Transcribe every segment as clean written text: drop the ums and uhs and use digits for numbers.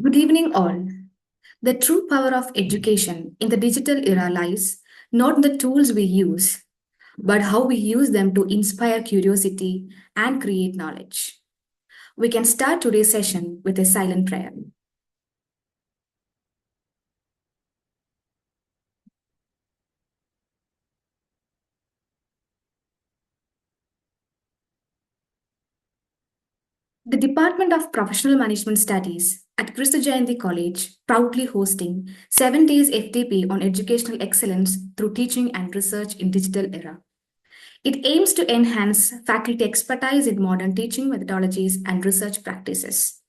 Good evening, all. The true power of education in the digital era lies not in the tools we use, but how we use them to inspire curiosity and create knowledge. We can start today's session with a silent prayer. The Department of Professional Management Studies at Kristu Jayanti College proudly hosting 7 days FTP on educational excellence through teaching and research in digital era. It aims to enhance faculty expertise in modern teaching methodologies and research practices.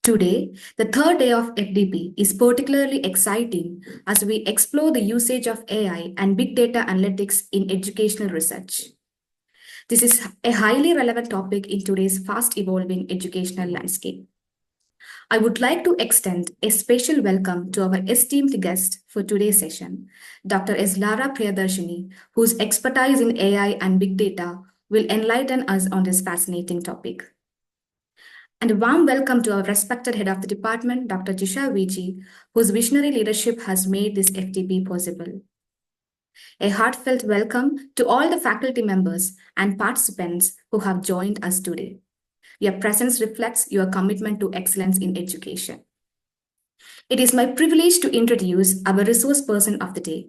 Today, the third day of FDP is particularly exciting as we explore the usage of AI and big data analytics in educational research. This is a highly relevant topic in today's fast evolving educational landscape. I would like to extend a special welcome to our esteemed guest for today's session, Dr. Eslara Priyadarshini, whose expertise in AI and big data will enlighten us on this fascinating topic. And a warm welcome to our respected head of the department, Dr. Jisha Viji, whose visionary leadership has made this FTP possible. A heartfelt welcome to all the faculty members and participants who have joined us today. Your presence reflects your commitment to excellence in education. It is my privilege to introduce our resource person of the day.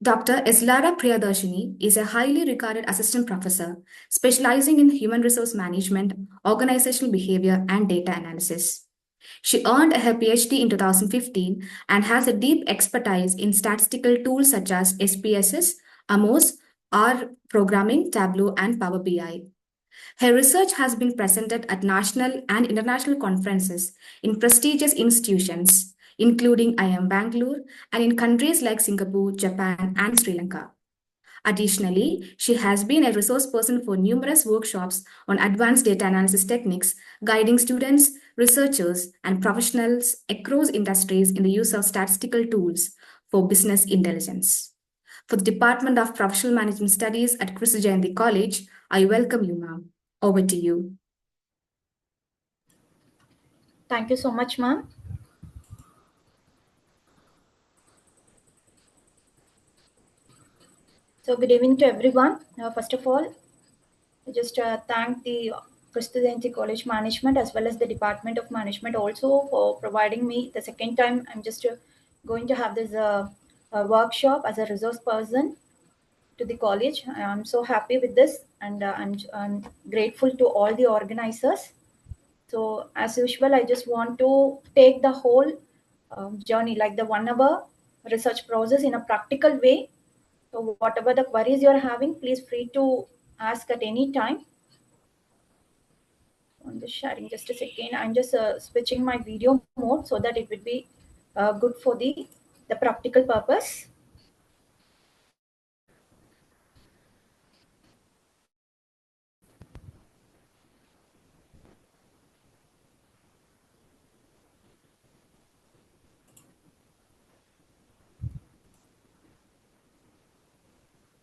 Dr. Eslara Priyadarshini is a highly regarded assistant professor specializing in human resource management, organizational behavior, and data analysis. She earned her PhD in 2015 and has a deep expertise in statistical tools such as SPSS, AMOS, R programming, Tableau, and Power BI. Her research has been presented at national and international conferences in prestigious institutions, including IIM Bangalore and in countries like Singapore, Japan, and Sri Lanka. Additionally, she has been a resource person for numerous workshops on advanced data analysis techniques, guiding students, researchers, and professionals across industries in the use of statistical tools for business intelligence. For the Department of Professional Management Studies at Kristu Jayanti College, I welcome you, ma'am. Over to you. Thank you so much, ma'am. So good evening to everyone. First of all, I just thank the Kristu Jayanti College Management as well as the Department of Management also for providing me the second time. I'm just going to have this workshop as a resource person to the college. I'm so happy with this, and I'm grateful to all the organizers. So as usual, I just want to take the whole journey, like the 1 hour research process, in a practical way. So whatever the queries you're having, please free to ask at any time. I'm just sharing just a second. I'm just switching my video mode so that it would be good for the practical purpose.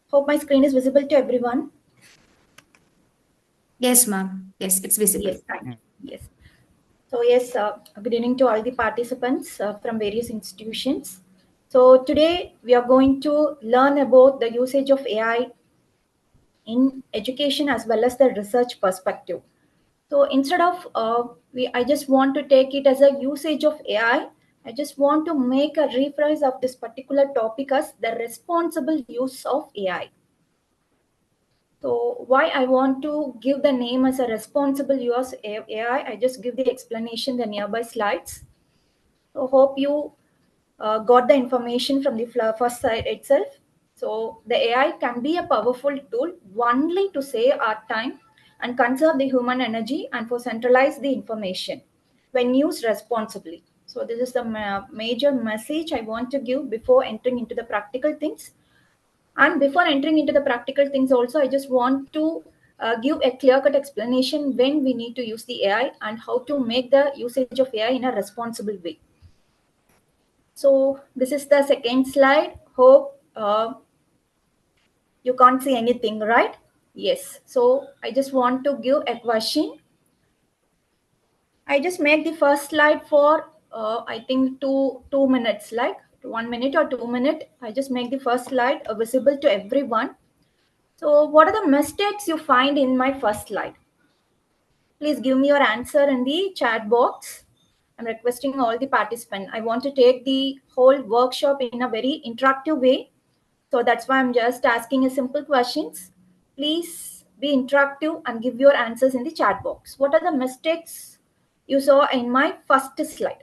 Hope my screen is visible to everyone. Yes, ma'am. Yes, it's visible. Yes, thank you. Yes. So yes, good evening to all the participants from various institutions. So today we are going to learn about the usage of AI in education as well as the research perspective. So instead of I just want to take it as a usage of AI. I just want to make a rephrase of this particular topic as the responsible use of AI. So why I want to give the name as a responsible use of AI, I just give the explanation the nearby slides. So hope you got the information from the first slide itself. So the AI can be a powerful tool only to save our time and conserve the human energy and for centralize the information when used responsibly. So this is the major message I want to give before entering into the practical things. And before entering into the practical things also, I just want to give a clear-cut explanation when we need to use the AI and how to make the usage of AI in a responsible way. So this is the second slide. Hope you can't see anything, right? Yes. So I just want to give a question. I just make the first slide for I think two minutes, like 1 minute or 2 minutes. I just make the first slide visible to everyone. So what are the mistakes you find in my first slide? Please give me your answer in the chat box. I'm requesting all the participants. I want to take the whole workshop in a very interactive way. So that's why I'm just asking a simple questions. Please be interactive and give your answers in the chat box. What are the mistakes you saw in my first slide?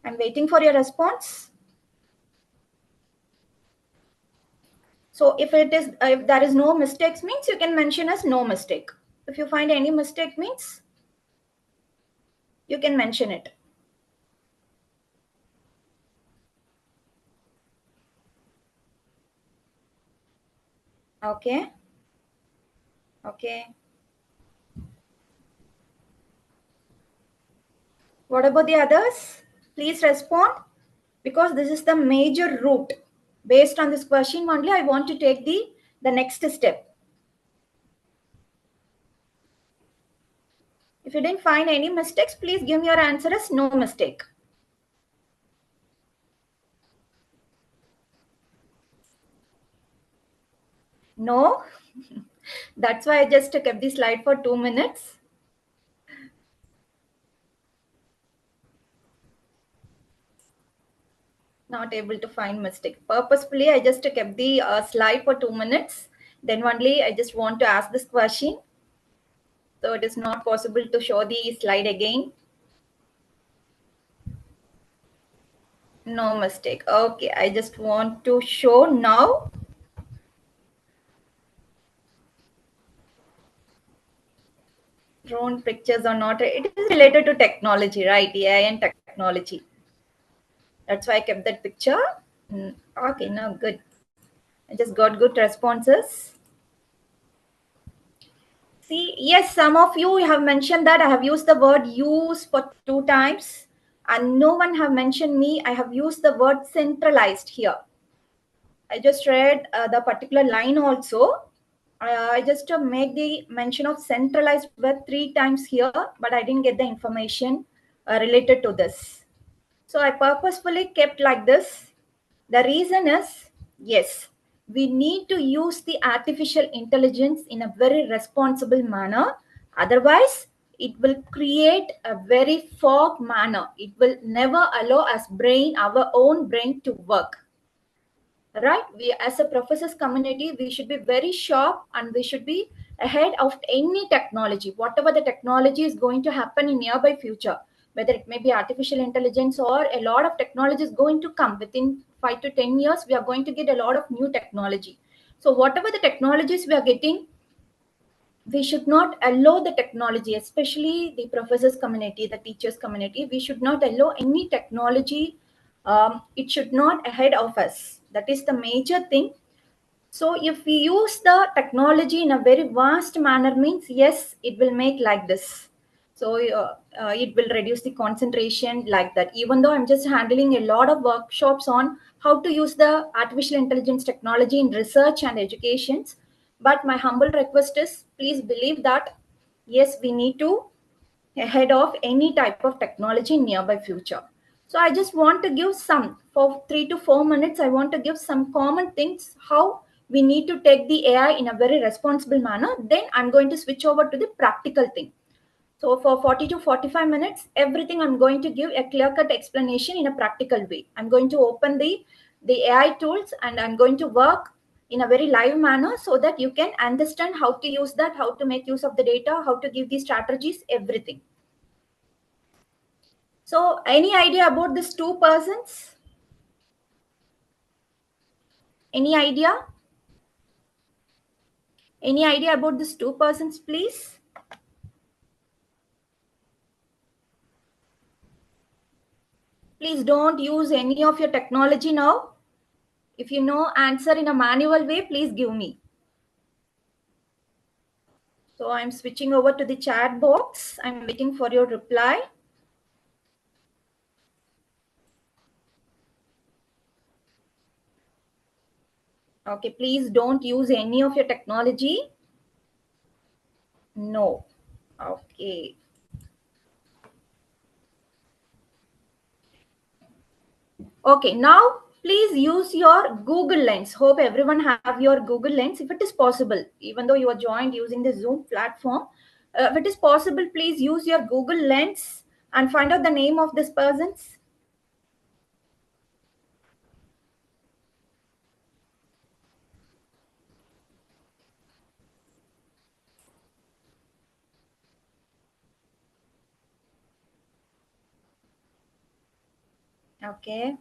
I'm waiting for your response. So if there is no mistakes means you can mention as no mistake. If you find any mistake means you can mention it. Okay. Okay. What about the others? Please respond, because this is the major route. Based on this question only, I want to take the next step. If you didn't find any mistakes, please give me your answer as no mistake. No? That's why I just kept the slide for 2 minutes. Not able to find mistake. Purposefully, I just kept the slide for 2 minutes. Then only I just want to ask this question. So it is not possible to show the slide again. No mistake. Okay, I just want to show now. Drone pictures are not, it is related to technology, right? AI and technology. That's why I kept that picture. Okay, now good. I just got good responses. See, yes, some of you have mentioned that I have used the word use for 2 times, and no one have mentioned me. I have used the word centralized here. I just read the particular line also. I just make the mention of centralized word 3 times here, but I didn't get the information related to this. So I purposefully kept like this. The reason is, yes, we need to use the artificial intelligence in a very responsible manner. Otherwise, it will create a very fog manner. It will never allow our own brain to work. Right? We, as a professors community, we should be very sharp and we should be ahead of any technology, whatever the technology is going to happen in nearby future, whether it may be artificial intelligence or a lot of technology is going to come within 5 to 10 years. We are going to get a lot of new technology. So whatever the technologies we are getting, we should not allow the technology, especially the professors community, the teachers community, we should not allow any technology. It should not ahead of us. That is the major thing. So if we use the technology in a very vast manner means, yes, it will make like this. So it will reduce the concentration like that. Even though I'm just handling a lot of workshops on how to use the artificial intelligence technology in research and educations, but my humble request is, please believe that, yes, we need to ahead of any type of technology in nearby future. So I just want to give some, for 3 to 4 minutes, I want to give some common things, how we need to take the AI in a very responsible manner. Then I'm going to switch over to the practical thing. So for 40 to 45 minutes, everything I'm going to give a clear-cut explanation in a practical way. I'm going to open the AI tools and I'm going to work in a very live manner so that you can understand how to use that, how to make use of the data, how to give the strategies, everything. So any idea about these 2 persons? Any idea? Any idea about these 2 persons, please? Please don't use any of your technology now. If you know answer in a manual way, please give me. So I'm switching over to the chat box. I'm waiting for your reply. Okay, please don't use any of your technology. No. Okay. Okay, now please use your Google Lens. Hope everyone have your Google Lens. If it is possible, even though you are joined using the Zoom platform, if it is possible, please use your Google Lens and find out the name of this persons. Okay.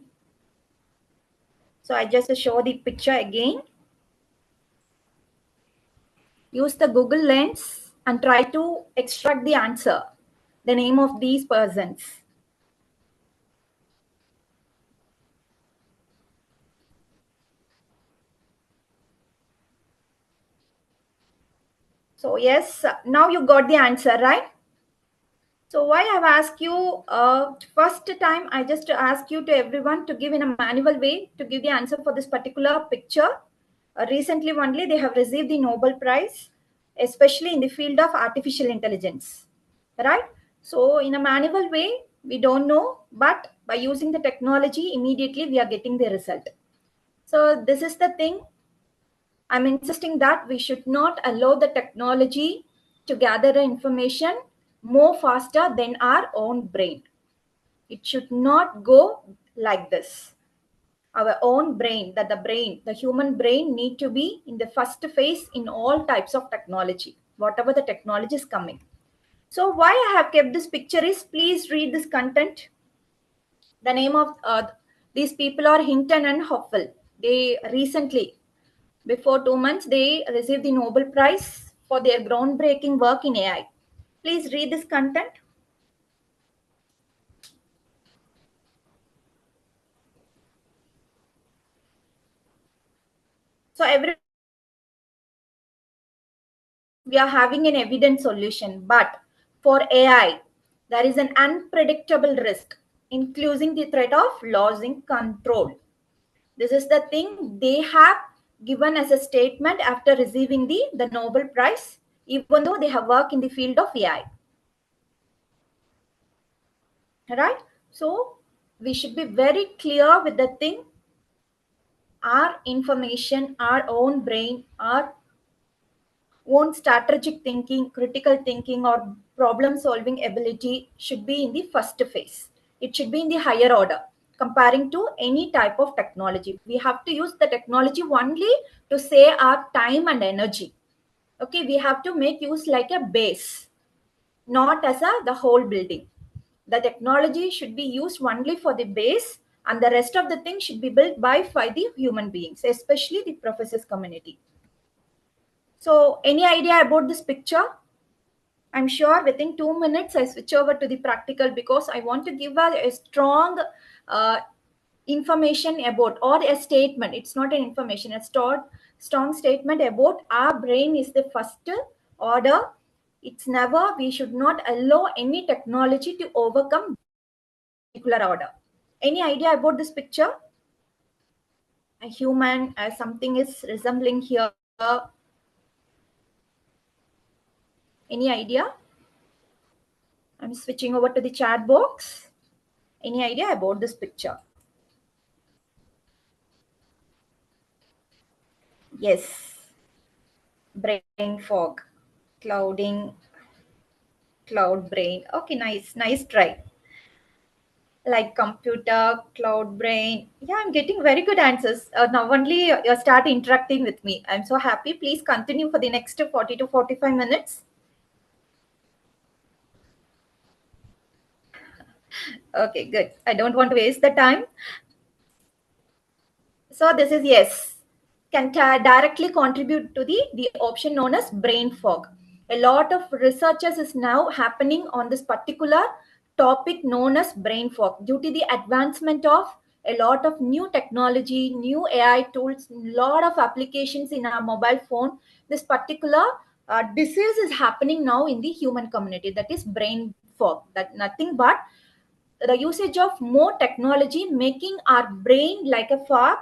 So I just show the picture again. Use the Google Lens and try to extract the answer, the name of these persons. So yes, now you got the answer, right? So why I've asked you first time, I just ask you to everyone to give in a manual way to give the answer for this particular picture. Recently only they have received the Nobel Prize, especially in the field of artificial intelligence, right? So in a manual way, we don't know, but by using the technology, immediately we are getting the result. So this is the thing. I'm insisting that we should not allow the technology to gather the information more faster than our own brain. It should not go like this. Our own brain, that the human brain need to be in the first phase in all types of technology, whatever the technology is coming. So why I have kept this picture is, please read this content. The name of these people are Hinton and Hopwell. They recently, before 2 months, they received the Nobel Prize for their groundbreaking work in AI. Please read this content. So we are having an evident solution, but for AI, there is an unpredictable risk, including the threat of losing control. This is the thing they have given as a statement after receiving the Nobel Prize, even though they have worked in the field of AI. Right? So we should be very clear with the thing. Our information, our own brain, our own strategic thinking, critical thinking, or problem solving ability should be in the first phase. It should be in the higher order comparing to any type of technology. We have to use the technology only to save our time and energy. Okay, we have to make use like a base, not as the whole building. The technology should be used only for the base, and the rest of the thing should be built by the human beings, especially the professors community. So any idea about this picture? I'm sure within 2 minutes I switch over to the practical, because I want to give a strong uh, information about, or a statement. It's not an information, a strong statement about our brain is the first order. It's never, we should not allow any technology to overcome particular order. Any idea about this picture? A human, something is resembling here. Any idea? I'm switching over to the chat box. Any idea about this picture? Yes, brain fog, clouding, cloud brain. Okay, nice try. Like computer, cloud brain. Yeah, I'm getting very good answers. Now only you start interacting with me. I'm so happy. Please continue for the next 40 to 45 minutes. Okay, good. I don't want to waste the time. So this is yes, can directly contribute to the option known as brain fog. A lot of researches is now happening on this particular topic known as brain fog due to the advancement of a lot of new technology, new AI tools, lot of applications in our mobile phone. This particular disease is happening now in the human community, that is brain fog. That nothing but the usage of more technology making our brain like a fog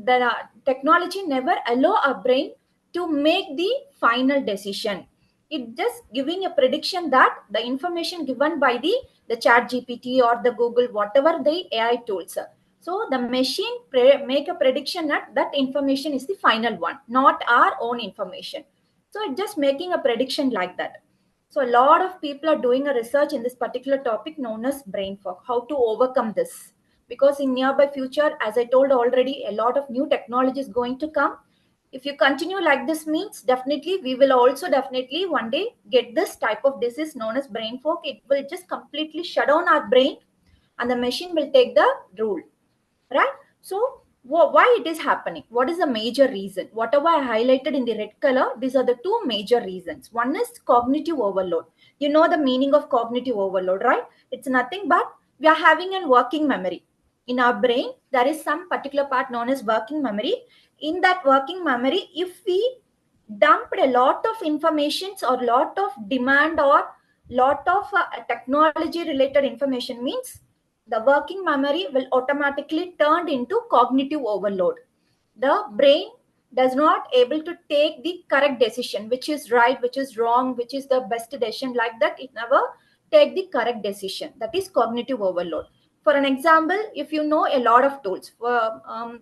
the technology never allow our brain to make the final decision. It just giving a prediction that the information given by the chat GPT or the Google, whatever the AI tools. So the machine make a prediction that that information is the final one, not our own information. So it's just making a prediction like that. So a lot of people are doing a research in this particular topic known as brain fog, how to overcome this. Because in nearby future, as I told already, a lot of new technology is going to come. If you continue like this means definitely we will also definitely one day get this type of disease known as brain fog. It will just completely shut down our brain and the machine will take the rule, right? So why it is happening? What is the major reason? Whatever I highlighted in the red color, these are the two major reasons. One is cognitive overload. You know the meaning of cognitive overload, right? It's nothing but we are having a working memory in our brain. There is some particular part known as working memory. In that working memory, if we dumped a lot of informations or lot of demand or lot of technology related information means the working memory will automatically turn into cognitive overload. The brain does not able to take the correct decision, which is right, which is wrong, which is the best decision. Like that, it never take the correct decision. That is cognitive overload. For an example, if you know a lot of tools,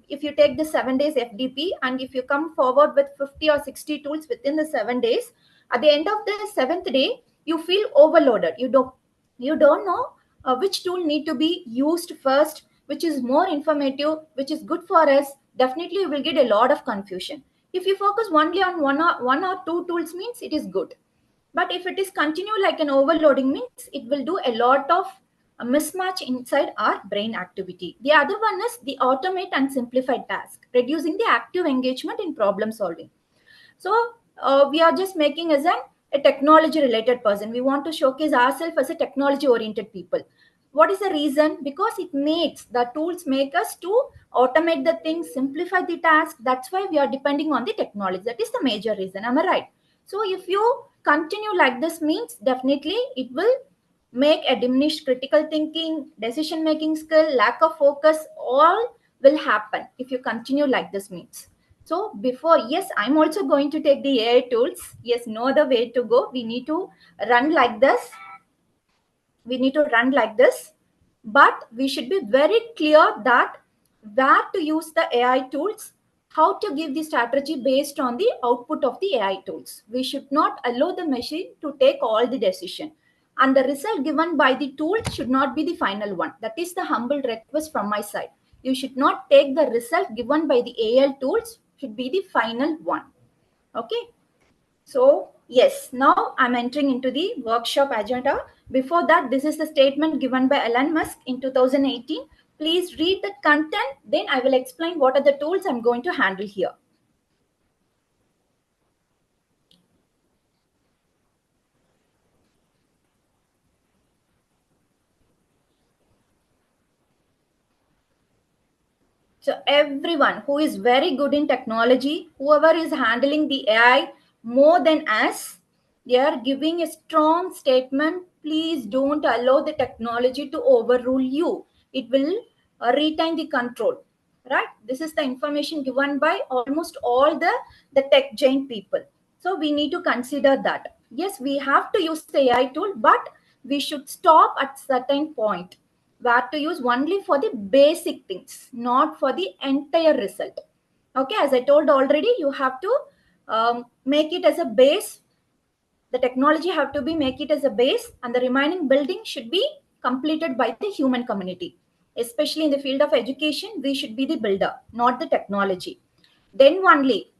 if you take the 7 days FDP and if you come forward with 50 or 60 tools within the 7 days, at the end of the seventh day, you feel overloaded. You don't know which tool need to be used first, which is more informative, which is good for us. Definitely you will get a lot of confusion. If you focus only on one or two tools means it is good, but if it is continue like an overloading means it will do a lot of a mismatch inside our brain activity. The other one is the automate and simplify task, reducing the active engagement in problem solving. So we are just making as a technology related person. We want to showcase ourselves as a technology oriented people. What is the reason? Because it makes the tools make us to automate the things, simplify the task. That's why we are depending on the technology. That is the major reason. Am I right? So if you continue like this means definitely it will make a diminished critical thinking, decision making skill, lack of focus, all will happen if you continue like this means. So before, yes, I'm also going to take the AI tools. Yes, no other way to go. We need to run like this. We need to run like this. But we should be very clear that where to use the AI tools, how to give the strategy based on the output of the AI tools. We should not allow the machine to take all the decision. And the result given by the tool should not be the final one. That is the humble request from my side. You should not take the result given by the AI tools should be the final one. Okay. So yes, now I'm entering into the workshop agenda. Before that, this is the statement given by Elon Musk in 2018. Please read the content, then I will explain what are the tools I'm going to handle here. So everyone who is very good in technology, whoever is handling the AI more than us, they are giving a strong statement. Please don't allow the technology to overrule you. It will retain the control. Right? This is the information given by almost all the tech giant people. So we need to consider that. Yes, we have to use the AI tool, but we should stop at certain point where to use only for the basic things, not for the entire result. Okay, as I told already, you have to make it as a base. The technology have to be make it as a base, and the remaining building should be completed by the human community. Especially in the field of education, we should be the builder, not the technology. Then only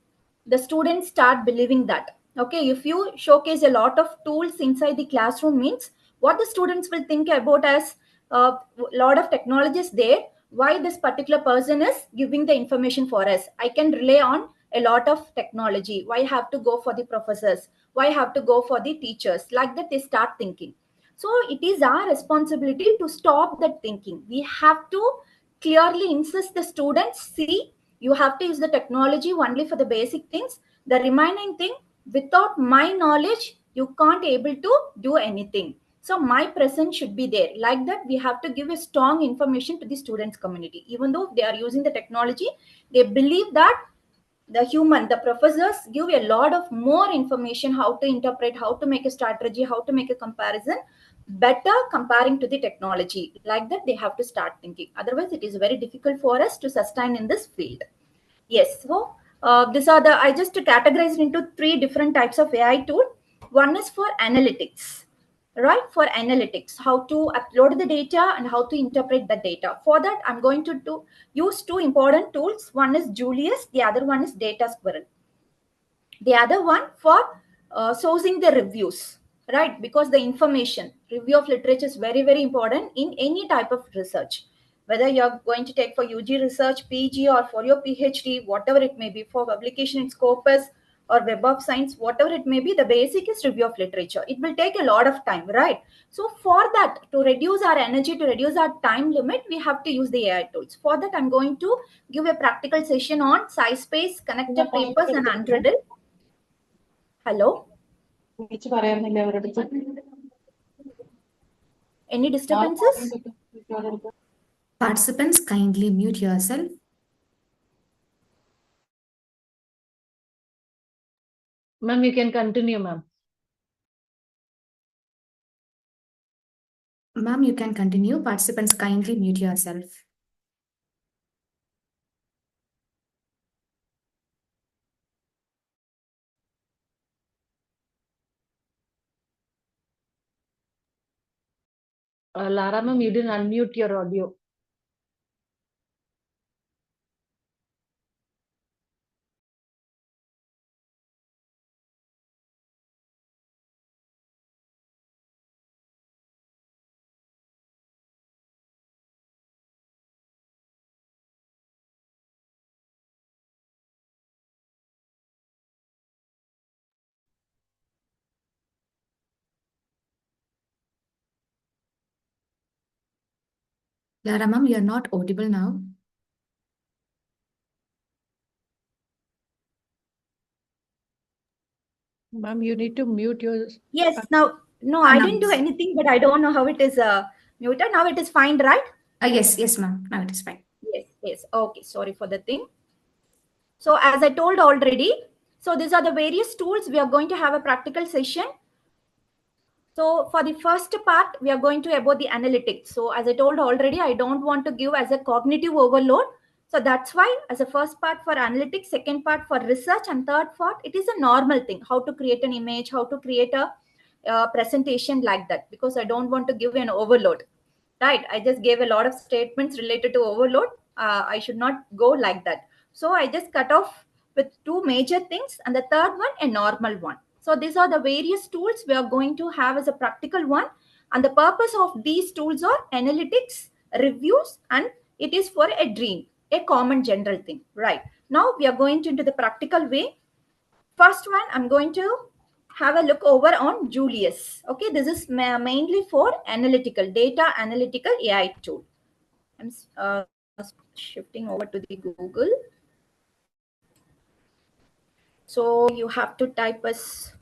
the students start believing that. Okay, if you showcase a lot of tools inside the classroom means what the students will think about as a lot of technologies there, why this particular person is giving the information for us. I can rely on a lot of technology. Why have to go for the professors? Why have to go for the teachers? Like that they start thinking. So it is our responsibility to stop that thinking. We have to clearly insist the students, see, you have to use the technology only for the basic things. The remaining thing, without my knowledge, you can't able to do anything. So my presence should be there. Like that, we have to give a strong information to the students community. Even though they are using the technology, they believe that the professors give a lot of more information, how to interpret, how to make a strategy, how to make a comparison, better comparing to the technology. Like that, they have to start thinking. Otherwise, it is very difficult for us to sustain in this field. Yes, so these are I just categorized into three different types of AI tool. One is for analytics, right? For analytics, how to upload the data and how to interpret the data. For that, I'm going to use two important tools. One is Julius, the other one is Data Squirrel. The other one for sourcing the reviews, right? Because the information review of literature is very, very important in any type of research, whether you're going to take for UG research, PG, or for your PhD, whatever it may be, for publication in Scopus or Web of Science, whatever it may be, the basic is review of literature. It will take a lot of time, right? So for that, to reduce our energy, to reduce our time limit, we have to use the AI tools. For that, I'm going to give a practical session on SciSpace, connected papers, and Unreddit. Hello? Any disturbances? Participants, kindly mute yourself. Ma'am, you can continue, ma'am. Ma'am, you can continue. Participants, kindly mute yourself. Lara, ma'am, you didn't unmute your audio. Lara, ma'am, you're not audible now. Ma'am, you need to mute your... Yes, now, no, I didn't do anything, but I don't know how it is muted. Now it is fine, right? Yes, ma'am. Now it is fine. Yes. Okay, sorry for the thing. So as I told already, so these are the various tools. We are going to have a practical session. So for the first part, we are going to about the analytics. So as I told already, I don't want to give as a cognitive overload. So that's why as a first part for analytics, second part for research, and third part, it is a normal thing, how to create an image, how to create a presentation like that, because I don't want to give an overload, right? I just gave a lot of statements related to overload. I should not go like that. So I just cut off with two major things, and the third one, a normal one. So these are the various tools we are going to have as a practical one. And the purpose of these tools are analytics, reviews, and it is for a dream, a common general thing, right? Now we are going into the practical way. First one, I'm going to have a look over on Julius. Okay, this is mainly for analytical, data analytical AI tool. I'm shifting over to the Google. So you have to type as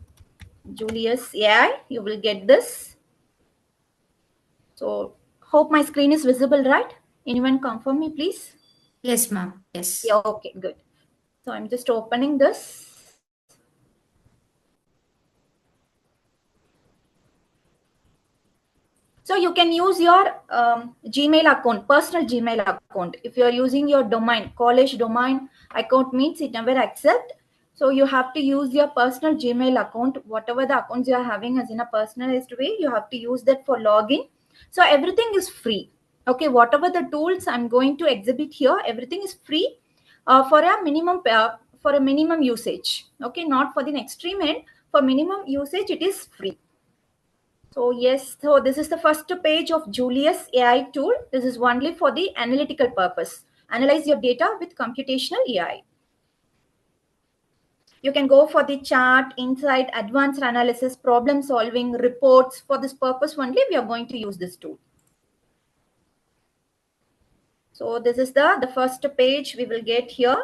Julius AI, you will get this. So hope my screen is visible, right? Anyone confirm me, please? Yes, ma'am. Yes. Yeah, okay, good. So I'm just opening this. So you can use your Gmail account, personal Gmail account. If you're using your domain, college domain account means it never accept. So you have to use your personal Gmail account, whatever the accounts you are having as in a personalized way, you have to use that for login. So everything is free. Okay, whatever the tools I'm going to exhibit here, everything is free for a minimum usage. Okay, not for the extreme end. For minimum usage, it is free. So yes, so this is the first page of Julius AI tool. This is only for the analytical purpose. Analyze your data with computational AI. You can go for the chart, insight, advanced analysis, problem solving, reports. For this purpose only, we are going to use this tool. So this is the first page we will get here.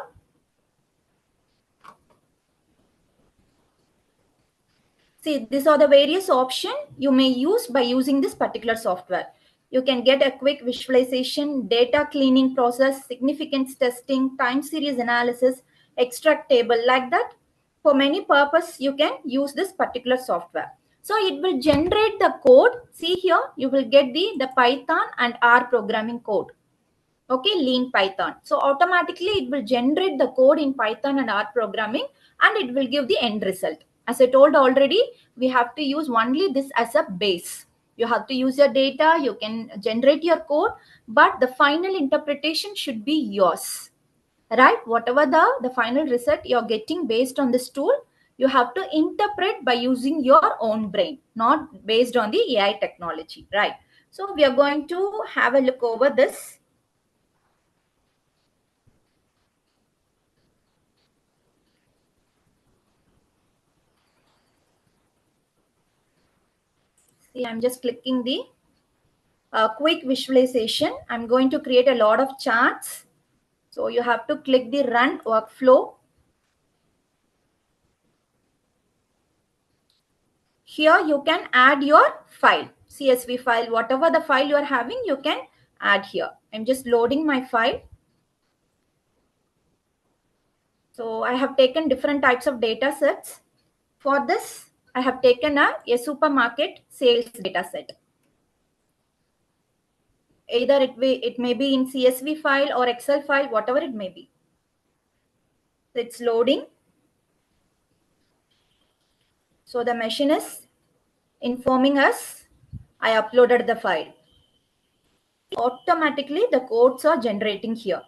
See, these are the various options you may use by using this particular software. You can get a quick visualization, data cleaning process, significance testing, time series analysis, extract table, like that. For many purpose, you can use this particular software. So it will generate the code. See here, you will get the Python and R programming code. Okay, lean Python. So automatically it will generate the code in Python and R programming, and it will give the end result. As I told already, we have to use only this as a base. You have to use your data, you can generate your code, but the final interpretation should be yours, right? Whatever the final result you're getting based on this tool, you have to interpret by using your own brain, not based on the AI technology, right? So we are going to have a look over this. See, I'm just clicking the quick visualization. I'm going to create a lot of charts. So you have to click the run workflow. Here you can add your file, CSV file, whatever the file you are having, you can add here. I'm just loading my file. So I have taken different types of data sets. For this, I have taken a supermarket sales data set. Either it may be in CSV file or Excel file, whatever it may be. It's loading. So the machine is informing us I uploaded the file. Automatically the codes are generating here.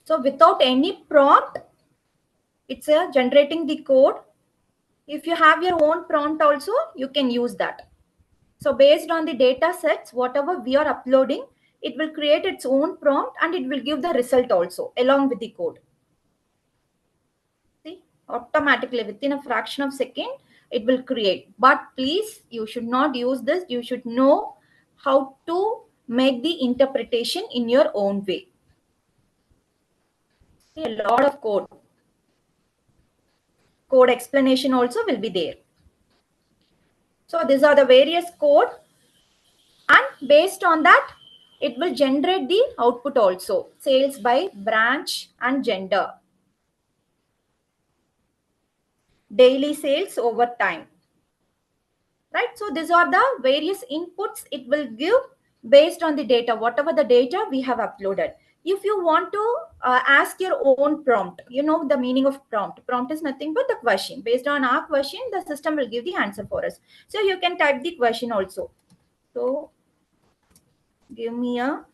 So without any prompt, it's generating the code. If you have your own prompt also, you can use that. So based on the data sets, whatever we are uploading, it will create its own prompt and it will give the result also along with the code. See, automatically within a fraction of a second, it will create. But please, you should not use this. You should know how to make the interpretation in your own way. See, a lot of code. Code explanation also will be there. So these are the various code, and based on that, it will generate the output also. Sales by branch and gender. Daily sales over time. Right? So these are the various inputs it will give based on the data, whatever the data we have uploaded. If you want to ask your own prompt, you know the meaning of prompt. Prompt is nothing but the question. Based on our question, the system will give the answer for us. So you can type the question also. So give me a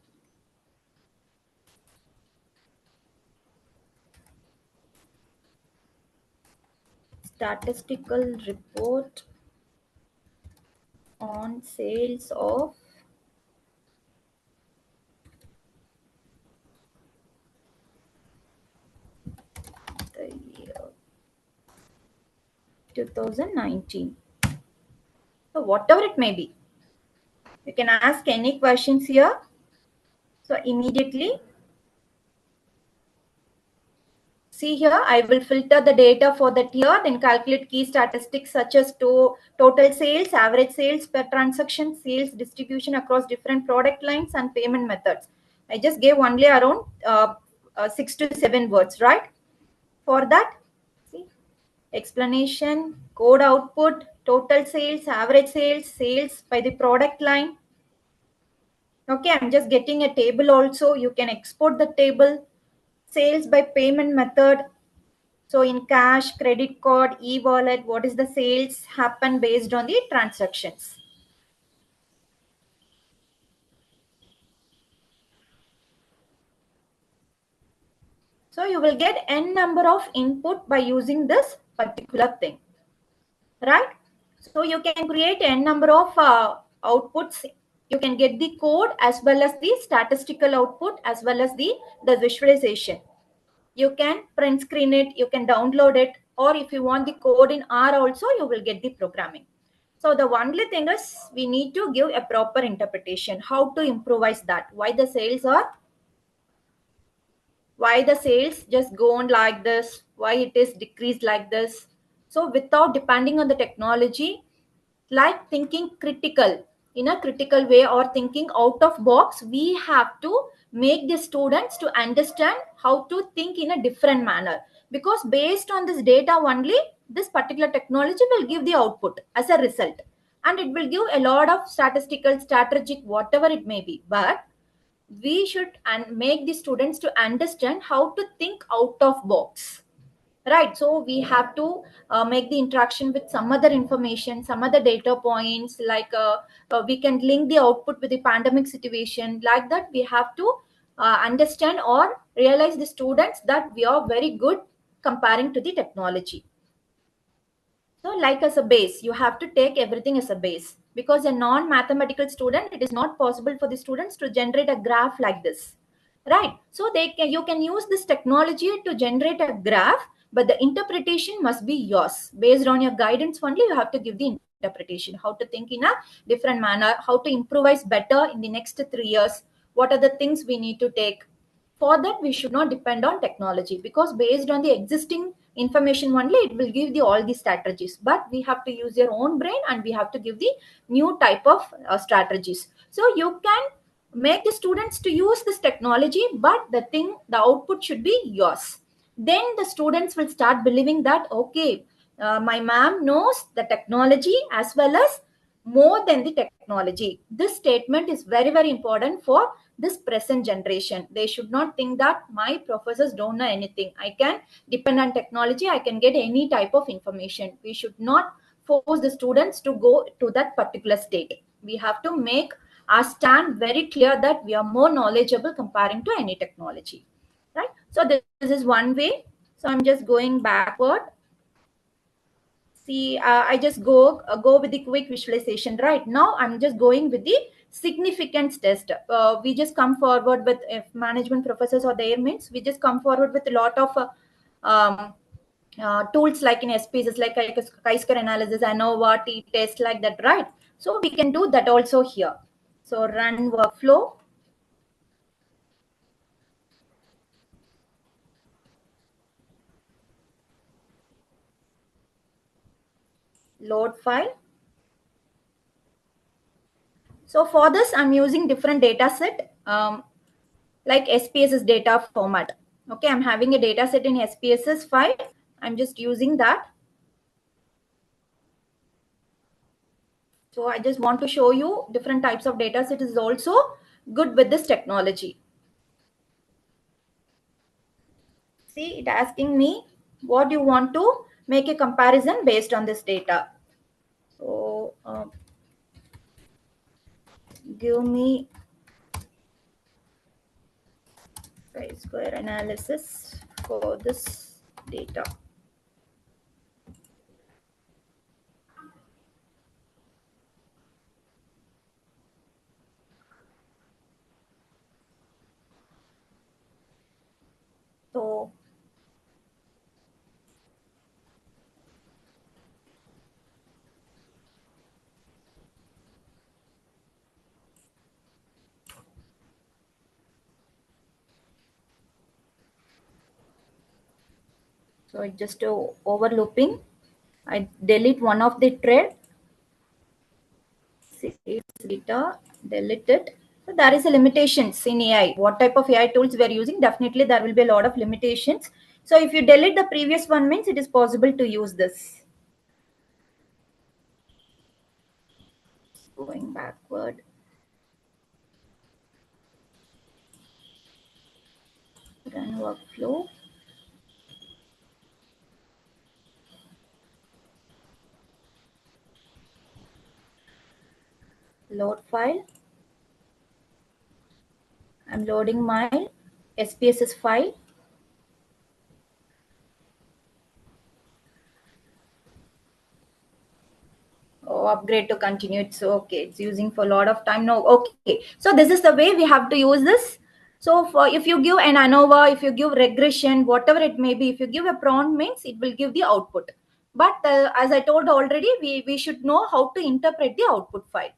statistical report on sales of the year 2019. So whatever it may be, you can ask any questions here. So immediately, see here, I will filter the data for that year, then calculate key statistics such as total sales, average sales per transaction, sales distribution across different product lines, and payment methods. I just gave only around 6 to 7 words, right? For that, see, explanation, code output, total sales, average sales, sales by the product line. Okay, I'm just getting a table also. You can export the table. Sales by payment method. So in cash, credit card, e-wallet, what is the sales happen based on the transactions. So you will get n number of input by using this particular thing, right? So you can create n number of outputs. You can get the code as well as the statistical output as well as the visualization. You can print screen it, you can download it, or if you want the code in R also, you will get the programming. So the only thing is we need to give a proper interpretation, how to improvise that, why the sales just go on like this, why it is decreased like this. So without depending on the technology, like thinking critical in a critical way or thinking out of box, we have to make the students to understand how to think in a different manner, because based on this data only, this particular technology will give the output as a result, and it will give a lot of statistical, strategic, whatever it may be. But we should and make the students to understand how to think out of box, right? So we have to make the interaction with some other information, some other data points, like we can link the output with the pandemic situation. Like that, we have to understand or realize the students that we are very good comparing to the technology. So like as a base, you have to take everything as a base, because a non-mathematical student, it is not possible for the students to generate a graph like this, right? So you can use this technology to generate a graph, but the interpretation must be yours. Based on your guidance only, you have to give the interpretation, how to think in a different manner, how to improvise better in the next 3 years, what are the things we need to take. For that, we should not depend on technology, because based on the existing information only, it will give the all the strategies. But we have to use your own brain, and we have to give the new type of strategies. So you can make the students to use this technology, but the output should be yours. Then the students will start believing that, okay, my ma'am knows the technology as well as more than the technology. This statement is very, very important for this present generation. They should not think that my professors don't know anything. I can depend on technology. I can get any type of information. We should not force the students to go to that particular state. We have to make our stand very clear that we are more knowledgeable comparing to any technology, right? So this is one way. So I'm just going backward. See, I just go with the quick visualization. Right now, I'm just going with the significance test. We just come forward with, if management professors or there means, we just come forward with a lot of um, tools like in SPSS, like chi-square analysis, ANOVA, t-test, like that, right? So we can do that also here. So run workflow. Load file. So for this, I'm using different data set, like SPSS data format. Okay, I'm having a data set in SPSS file. I'm just using that. So I just want to show you different types of data set is also good with this technology. See, it asking me what you want to make a comparison based on this data. So give me chi-square analysis for this data. So it just overlooping. I delete one of the thread. See, data, delete it. So there is a limitations in AI. What type of AI tools we are using? Definitely there will be a lot of limitations. So if you delete the previous one, means it is possible to use this. Going backward. Run workflow. Load file. I'm loading my SPSS file. Oh, upgrade to continue. It's okay. It's using for a lot of time. No, okay. So this is the way we have to use this. So for if you give an ANOVA, if you give regression, whatever it may be, if you give a prompt, means it will give the output. But as I told already, we should know how to interpret the output file.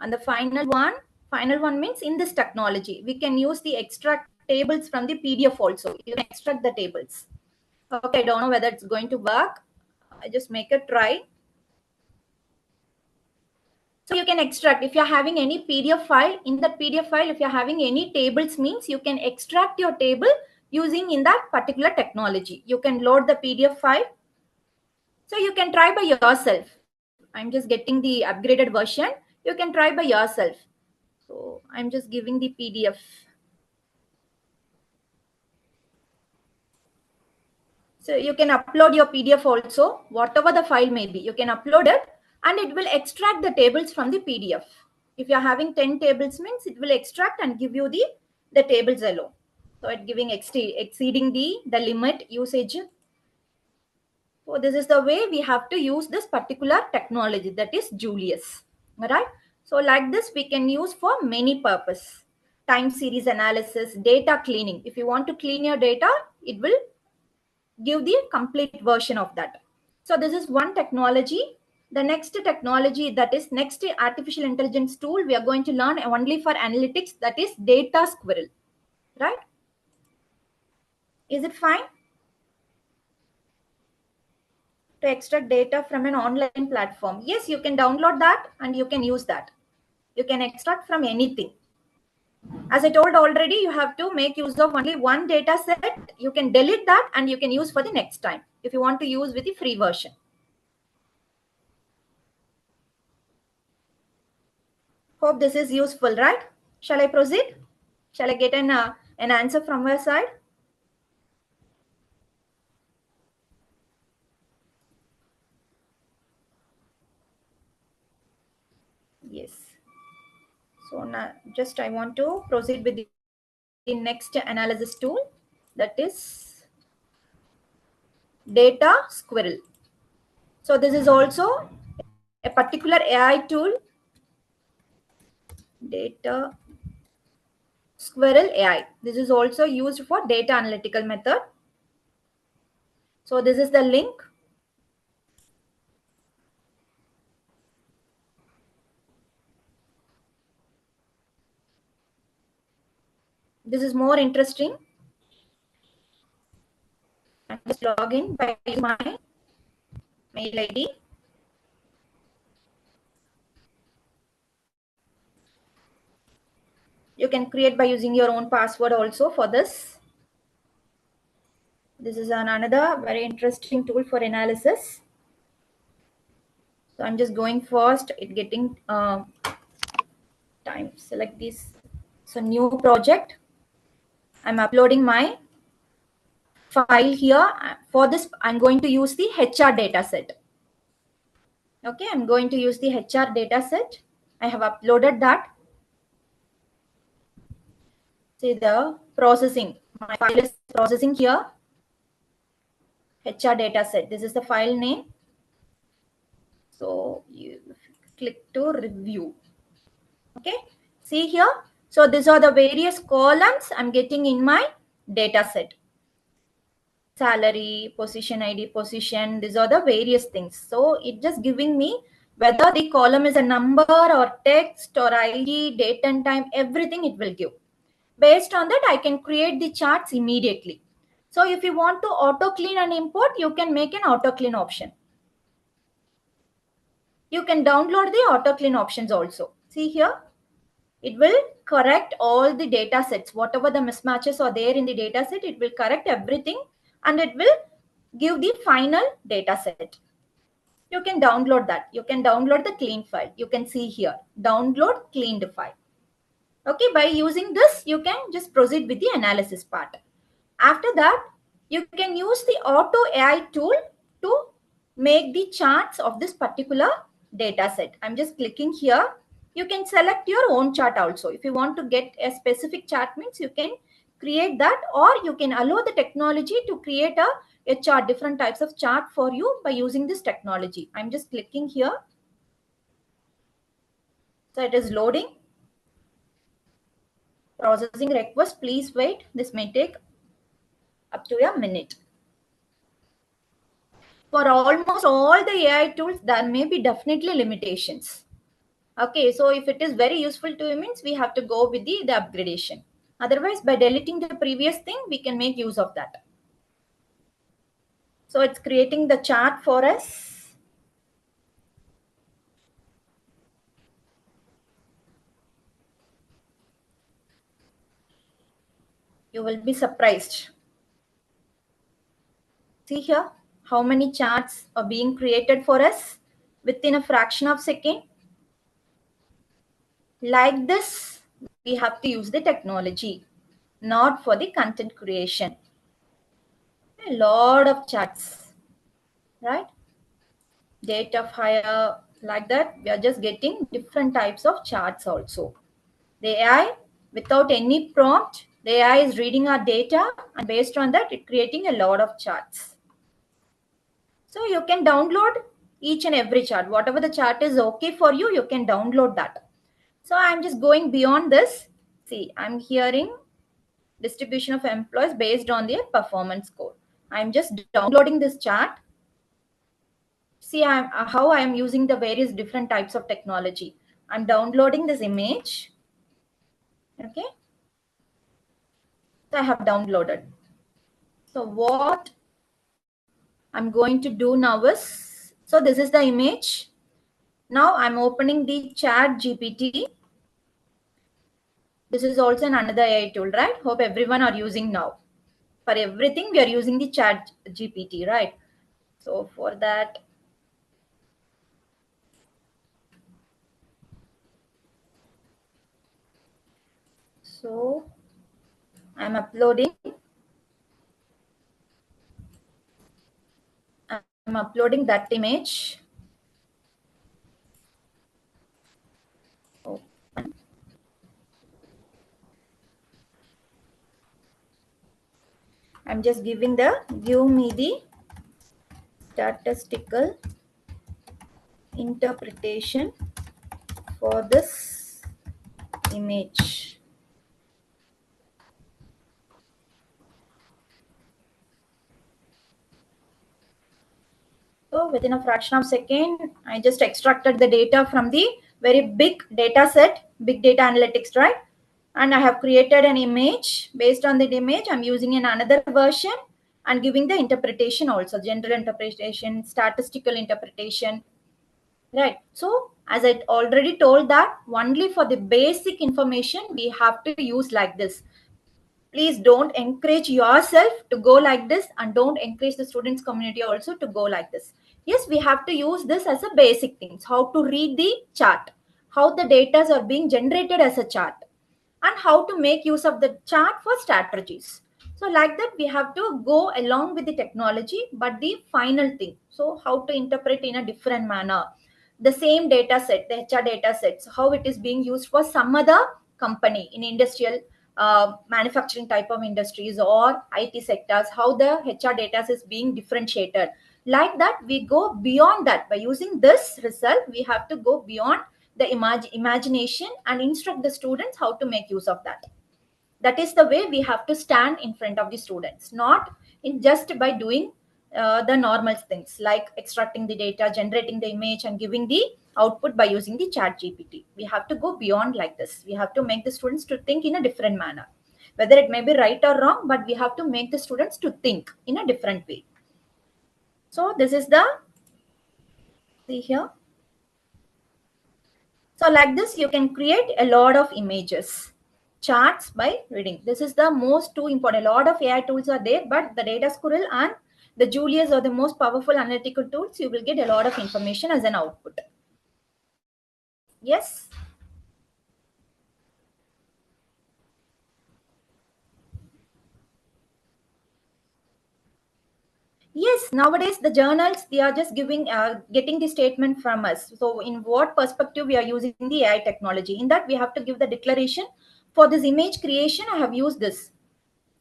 And the final one means in this technology, we can use the extract tables from the PDF also. You can extract the tables. Okay, I don't know whether it's going to work. I just make a try. So you can extract, if you're having any PDF file, in that PDF file, if you're having any tables, means you can extract your table using in that particular technology. You can load the PDF file. So you can try by yourself. I'm just getting the upgraded version. You can try by yourself. So I'm just giving the PDF. So you can upload your PDF also, whatever the file may be, you can upload it and it will extract the tables from the PDF. If you're having 10 tables means it will extract and give you the tables alone. So it giving exceeding the limit usage. So this is the way we have to use this particular technology, that is Julius. All right. So like this we can use for many purpose. Time series analysis, data cleaning. If you want to clean your data, it will give the complete version of that. So this is one technology. The next technology, that is next artificial intelligence tool we are going to learn only for analytics, that is data squirrel, right? Is it fine? To extract data from an online platform. Yes, you can download that and you can use that. You can extract from anything. As I told already, you have to make use of only one data set. You can delete that and you can use for the next time if you want to use with the free version. Hope this is useful, right? Shall I proceed? Shall I get an answer from your side? Yes. So now just I want to proceed with the next analysis tool, that is data squirrel. So this is also a particular AI tool, data squirrel AI. This is also used for data analytical method. So this is the link. This is more interesting. I just log in by my mail ID. You can create by using your own password also for this. This is another very interesting tool for analysis. So I'm just going first, it getting time. Select this. So new project. I'm uploading my file here. For this, I'm going to use the HR data set. Okay, I'm going to use the HR data set. I have uploaded that. See the processing. My file is processing here. HR data set. This is the file name. So you click to review. Okay, see here. So these are the various columns I'm getting in my data set. Salary, position ID, position, these are the various things. So it just giving me whether the column is a number or text or ID, date and time, everything it will give. Based on that, I can create the charts immediately. So if you want to auto clean and import, you can make an auto clean option. You can download the auto clean options also. See here, it will correct all the data sets. Whatever the mismatches are there in the data set, it will correct everything and it will give the final data set. You can download that. You can download the clean file. You can see here, download cleaned file. Okay, by using this, you can just proceed with the analysis part. After that, you can use the Auto AI tool to make the charts of this particular data set. I'm just clicking here. You can select your own chart also. If you want to get a specific chart means you can create that, or you can allow the technology to create a chart, different types of chart for you by using this technology. I'm just clicking here. So it is loading. Processing request, please wait. This may take up to a minute. For almost all the AI tools, there may be definitely limitations. Okay, so if it is very useful to you means we have to go with the upgradation. Otherwise, by deleting the previous thing, we can make use of that. So it's creating the chart for us. You will be surprised. See here how many charts are being created for us within a fraction of a second. Like this, we have to use the technology, not for the content creation. A lot of charts, right? Date of hire, like that. We are just getting different types of charts also. The AI, without any prompt, the AI is reading our data, and based on that, it's creating a lot of charts. So you can download each and every chart. Whatever the chart is okay for you, you can download that. So I'm just going beyond this. See, I'm hearing distribution of employees based on their performance score. I'm just downloading this chart. See how I am using the various different types of technology. I'm downloading this image. Okay. So I have downloaded. So what I'm going to do now is, so this is the image. Now I'm opening the chat GPT. This is also another AI tool, right? Hope everyone are using now. For everything, we are using the chat GPT, right? So for that, so I'm uploading. I'm uploading that image. Open. I'm just give me the statistical interpretation for this image. So within a fraction of a second, I just extracted the data from the very big data set, big data analytics, right? And I have created an image. Based on that image, I'm using another version and giving the interpretation also, general interpretation, statistical interpretation, right? So as I already told that only for the basic information, we have to use like this. Please don't encourage yourself to go like this, and don't encourage the students community also to go like this. Yes, we have to use this as a basic things, how to read the chart, how the data are being generated as a chart, and how to make use of the chart for strategies. So like that, we have to go along with the technology, but the final thing, so how to interpret in a different manner the same data set, the HR data sets, how it is being used for some other company in industrial manufacturing type of industries or IT sectors, how the HR data is being differentiated. Like that, we go beyond that. By using this result, we have to go beyond the imagination and instruct the students how to make use of that. That is the way we have to stand in front of the students, not in just by doing the normal things like extracting the data, generating the image, and giving the output by using the chat GPT. We have to go beyond like this. We have to make the students to think in a different manner. Whether it may be right or wrong, but we have to make the students to think in a different way. So this is the, see here. So like this, you can create a lot of images, charts by reading. This is the most two important. A lot of AI tools are there, but the Data Squirrel and the Julius are the most powerful analytical tools. You will get a lot of information as an output. Yes. Yes, nowadays the journals, they are just getting the statement from us. So in what perspective we are using the AI technology? In that we have to give the declaration for this image creation. I have used this.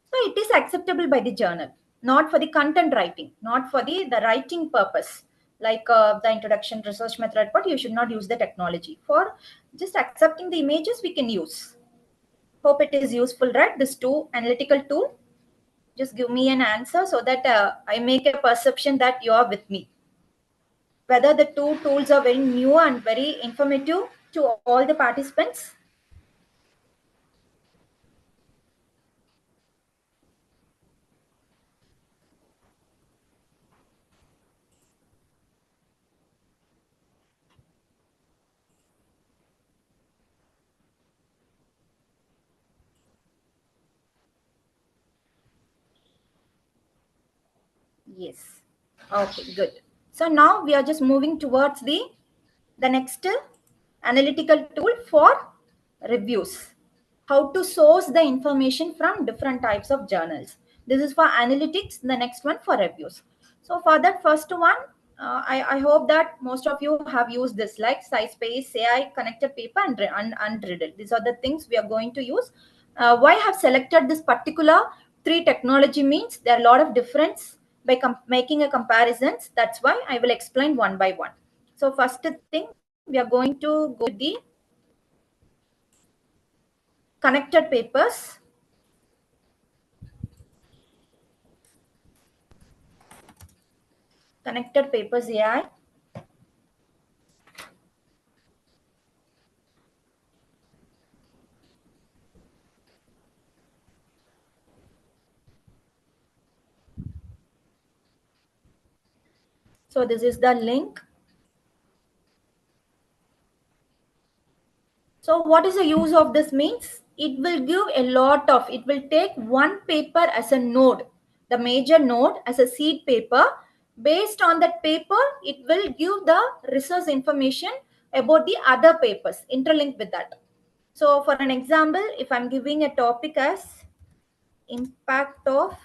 So it is acceptable by the journal, not for the content writing, not for the writing purpose, like the introduction research method, but you should not use the technology. For just accepting the images, we can use. Hope it is useful, right? This two analytical tool. Just give me an answer so that I make a perception that you are with me. Whether the two tools are very new and very informative to all the participants. Yes. Okay, good. So now we are just moving towards the next analytical tool for reviews. How to source the information from different types of journals. This is for analytics, the next one for reviews. So for that first one, I hope that most of you have used this like SciSpace, AI, connected paper and Riddle. These are the things we are going to use. Why I have selected this particular three technology means there are a lot of difference by making a comparisons. That's why I will explain one by one. So first thing, we are going to go with the connected papers. Connected papers AI. So this is the link. So what is the use of this means? It will give a lot of, it will take one paper as a node, the major node as a seed paper. Based on that paper, it will give the resource information about the other papers interlinked with that. So for an example, if I'm giving a topic as impact of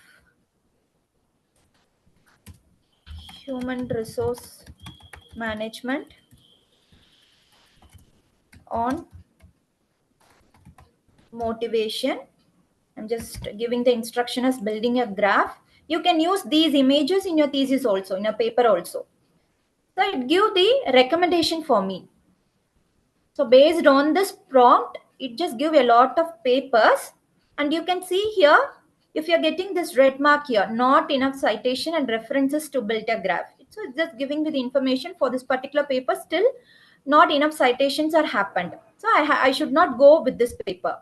human resource management on motivation, I'm just giving the instruction as building a graph. You can use these images in your thesis also, in a paper also. So it give the recommendation for me. So based on this prompt, it just give a lot of papers, and you can see here, if you're getting this red mark here, not enough citation and references to build a graph. So it's just giving me the information for this particular paper, still not enough citations are happened. So I should not go with this paper.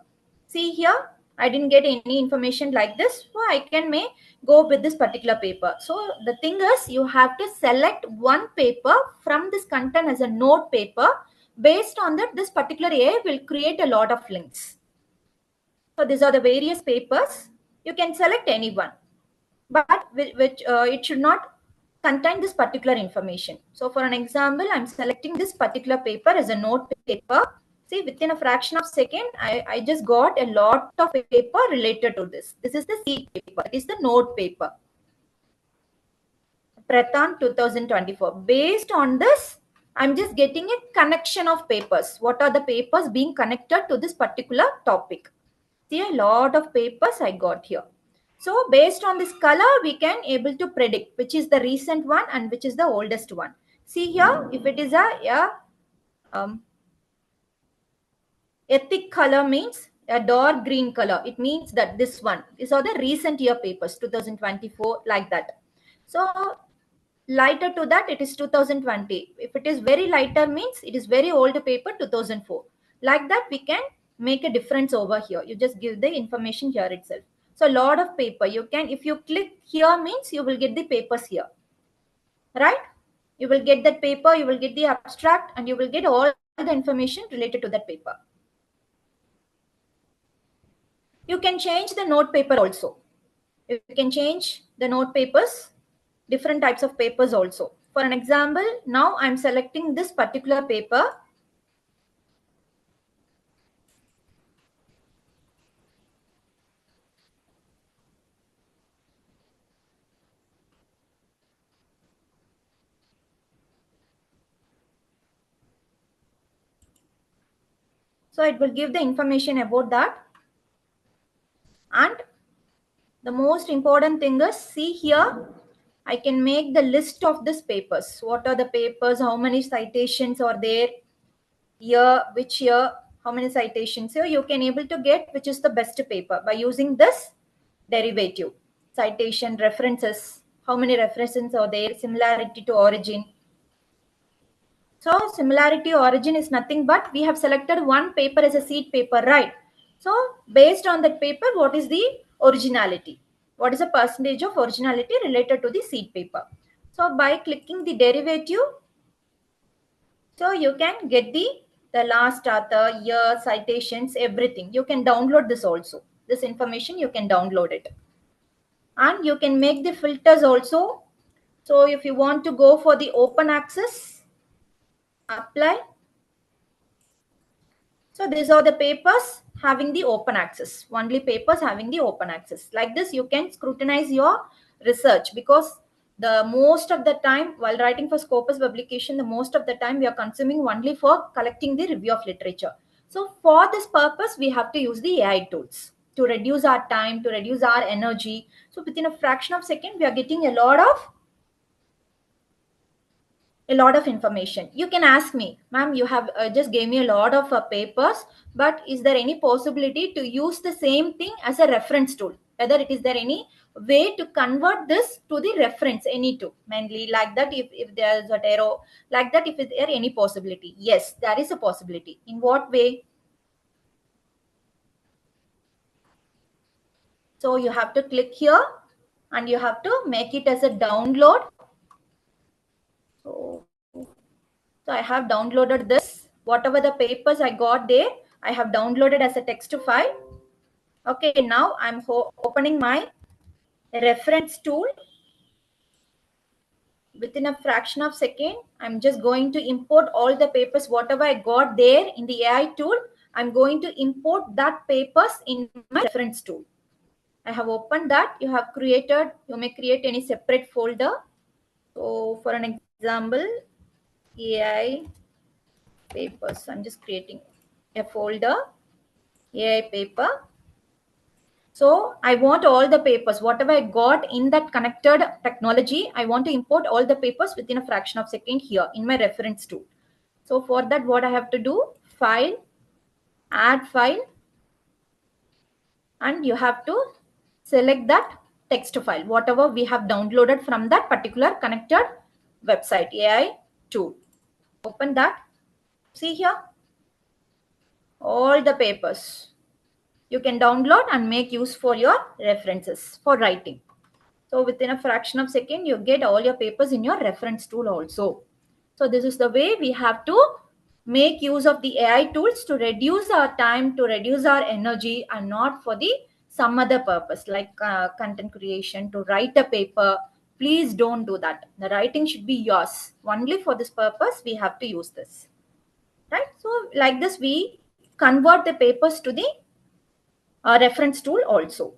See here, I didn't get any information like this, so I can may go with this particular paper. So the thing is, you have to select one paper from this content as a node paper. Based on that, this particular AI will create a lot of links. So these are the various papers. You can select any one, but it should not contain this particular information. So for an example, I'm selecting this particular paper as a node paper. See, within a fraction of a second, I just got a lot of paper related to this. This is the seed paper. It is the node paper. Prathan 2024. Based on this, I'm just getting a connection of papers. What are the papers being connected to this particular topic? See, a lot of papers I got here. So based on this color, we can able to predict which is the recent one and which is the oldest one. See here, if it is a ethic color means a dark green color. It means that this one, these are the recent year papers, 2024, like that. So lighter to that, it is 2020. If it is very lighter means it is very old paper, 2004. Like that, we can make a difference over here. You just give the information here itself. So a lot of paper you can, if you click here means you will get the papers here, right? You will get that paper, you will get the abstract, and you will get all the information related to that paper. You can change the note paper also. You can change the note papers, different types of papers also. For an example, now I'm selecting this particular paper. So it will give the information about that. And the most important thing is, see here, I can make the list of these papers. What are the papers? How many citations are there? Year, which year? How many citations? So you can able to get which is the best paper by using this derivative. Citation, references. How many references are there? Similarity to origin. So similarity origin is nothing but we have selected one paper as a seed paper, right? So based on that paper, what is the originality? What is the percentage of originality related to the seed paper? So by clicking the derivative, so you can get the last author, year, citations, everything. You can download this also. This information, you can download it. And you can make the filters also So if you want to go for the open access, apply. So these are the papers having the open access, only papers having the open access. Like this, you can scrutinize your research, because the most of the time while writing for Scopus publication, the most of the time we are consuming only for collecting the review of literature. So for this purpose, we have to use the AI tools to reduce our time, to reduce our energy. So within a fraction of a second, we are getting a lot of information. You can ask me, ma'am, you have just gave me a lot of papers, but is there any possibility to use the same thing as a reference tool? Whether it is there any way to convert this to the reference, any two, mainly like that, if there's a error, like that, if there any possibility? Yes, there is a possibility. In what way? So you have to click here and you have to make it as a download. So I have downloaded this. Whatever the papers I got there, I have downloaded as a text file. Okay, now I'm opening my reference tool. Within a fraction of a second, I'm just going to import all the papers, whatever I got there in the AI tool. I'm going to import that papers in my reference tool. I have opened that. You may create any separate folder. So for an example, AI papers, I'm just creating a folder, AI paper. So I want all the papers, whatever I got in that connected technology, I want to import all the papers within a fraction of a second here in my reference tool. So for that, what I have to do, file, add file, and you have to select that text file, whatever we have downloaded from that particular connected website, AI tool. Open that. See here, all the papers you can download and make use for your references for writing. So within a fraction of a second, you get all your papers in your reference tool also. So this is the way we have to make use of the AI tools to reduce our time, to reduce our energy, and not for the some other purpose like content creation, to write a paper. Please don't do that. The writing should be yours. Only for this purpose, we have to use this. Right? So like this, we convert the papers to the reference tool also.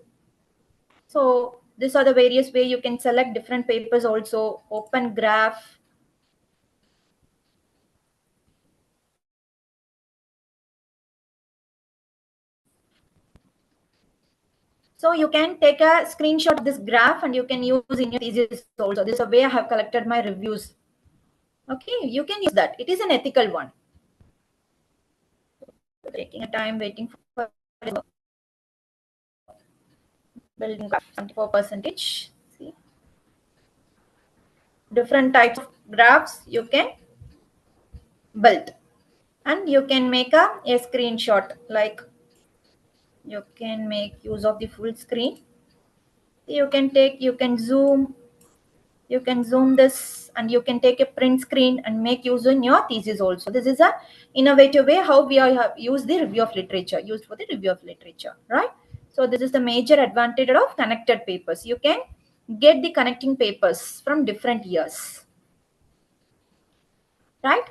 So these are the various way you can select different papers also. Open graph. So you can take a screenshot of this graph and you can use in your thesis also. This is a way I have collected my reviews. Okay, you can use that. It is an ethical one. Taking a time waiting for building 74%. See, different types of graphs you can build, and you can make a screenshot, like you can make use of the full screen. You can zoom this, and you can take a print screen and make use in your thesis also. This is a innovative way how we have used the review of literature, used for the review of literature, right? So this is the major advantage of connected papers. You can get the connecting papers from different years, right?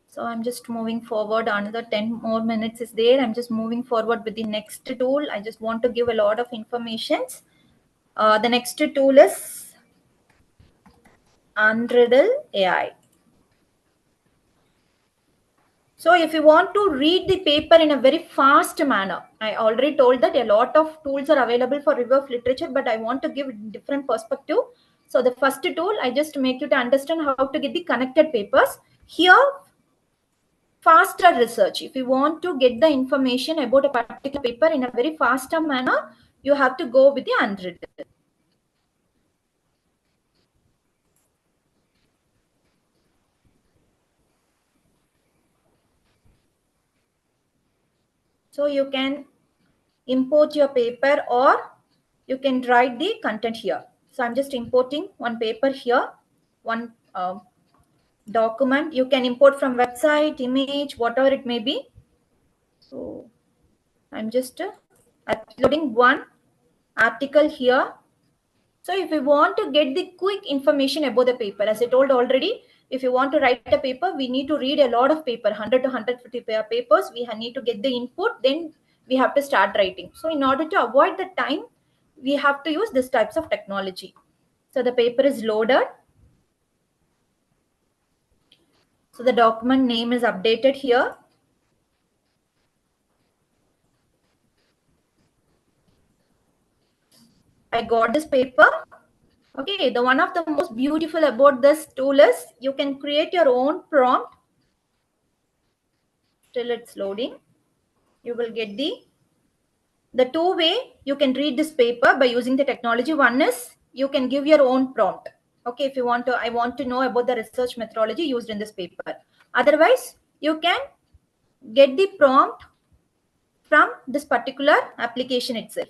So I'm just moving forward. Another 10 more minutes is there. I'm just moving forward with the next tool. I just want to give a lot of informations. The next tool is Unriddle AI. So if you want to read the paper in a very fast manner, I already told that a lot of tools are available for review of literature, but I want to give a different perspective. So the first tool, I just make you to understand how to get the connected papers. Here, faster research. If you want to get the information about a particular paper in a very faster manner, you have to go with the Unriddle. So you can import your paper or you can write the content here. So I'm just importing one paper here, one document. You can import from website, image, whatever it may be. So I'm just uploading one article here. So if we want to get the quick information about the paper, as I told already, if you want to write a paper, we need to read a lot of paper, 100 to 150 papers. We need to get the input, then we have to start writing. So in order to avoid the time, we have to use this types of technology. So the paper is loaded. So the document name is updated here. I got this paper. Okay, the one of the most beautiful about this tool is you can create your own prompt. Till it's loading, you will get the two way you can read this paper by using the technology. One is you can give your own prompt. Okay, if you want to, I want to know about the research methodology used in this paper. Otherwise, you can get the prompt from this particular application itself.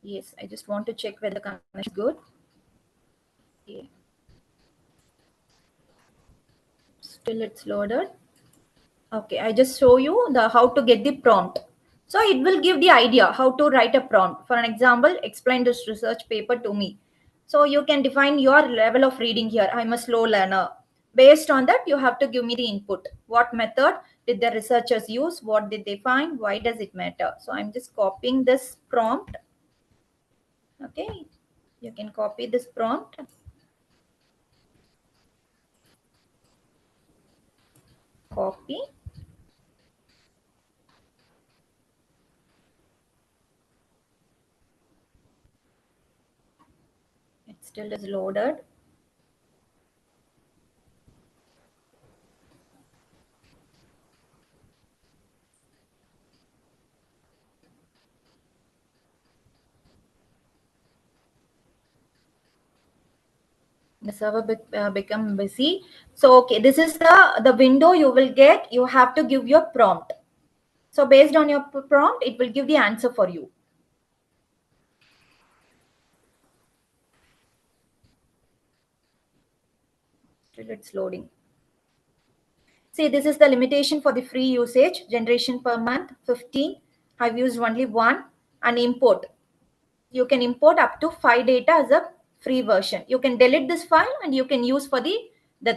Yes, I just want to check whether the connection is good. Okay. Still it's loaded. Okay, I just show you the how to get the prompt. So it will give the idea how to write a prompt. For an example, explain this research paper to me. So you can define your level of reading here. I'm a slow learner. Based on that, you have to give me the input. What method did the researchers use? What did they find? Why does it matter? So I'm just copying this prompt. Okay, you can copy this prompt. Copy. It still is loaded. The server become busy. So okay, this is the window you will get. You have to give your prompt. So based on your prompt, it will give the answer for you. Till it's loading. See, this is the limitation for the free usage. Generation per month 15. I've used only one. And import. You can import up to 5 data as a free version. You can delete this file and you can use for the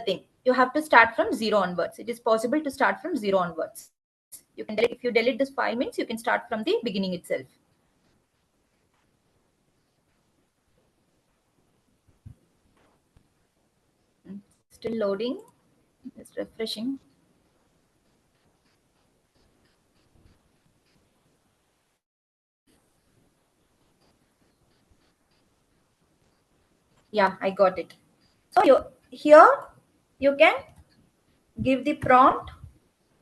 thing. You have to start from 0 onwards. It is possible to start from 0 onwards. You can delete, if you delete this file means you can start from the beginning itself. Still loading. Just refreshing. Yeah, I got it. So here you can give the prompt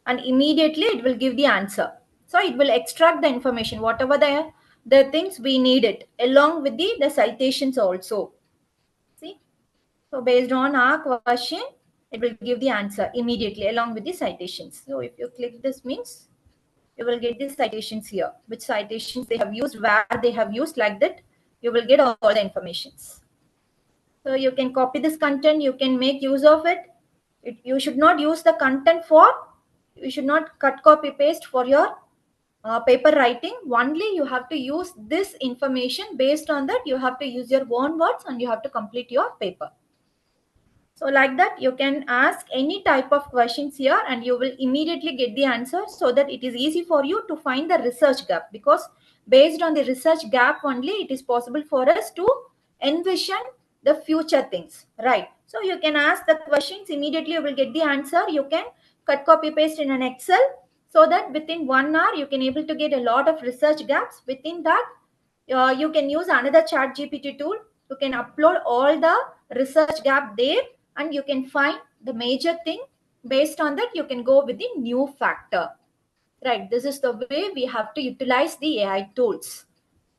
and immediately it will give the answer. So it will extract the information, whatever the things we need it, along with the citations also. See, so based on our question, it will give the answer immediately along with the citations. So if you click this means you will get the citations here, which citations they have used, where they have used, like that. You will get all the informations. So you can copy this content, you can make use of it. You should not use the content you should not cut, copy, paste for your paper writing. Only you have to use this information. Based on that, you have to use your own words and you have to complete your paper. So like that, you can ask any type of questions here and you will immediately get the answer, so that it is easy for you to find the research gap, because based on the research gap only, it is possible for us to envision the future things, right? So you can ask the questions, immediately you will get the answer. You can cut, copy, paste in an Excel, so that within 1 hour, you can able to get a lot of research gaps. Within that, you can use another ChatGPT tool. You can upload all the research gap there and you can find the major thing. Based on that, you can go with the new factor, right? This is the way we have to utilize the AI tools,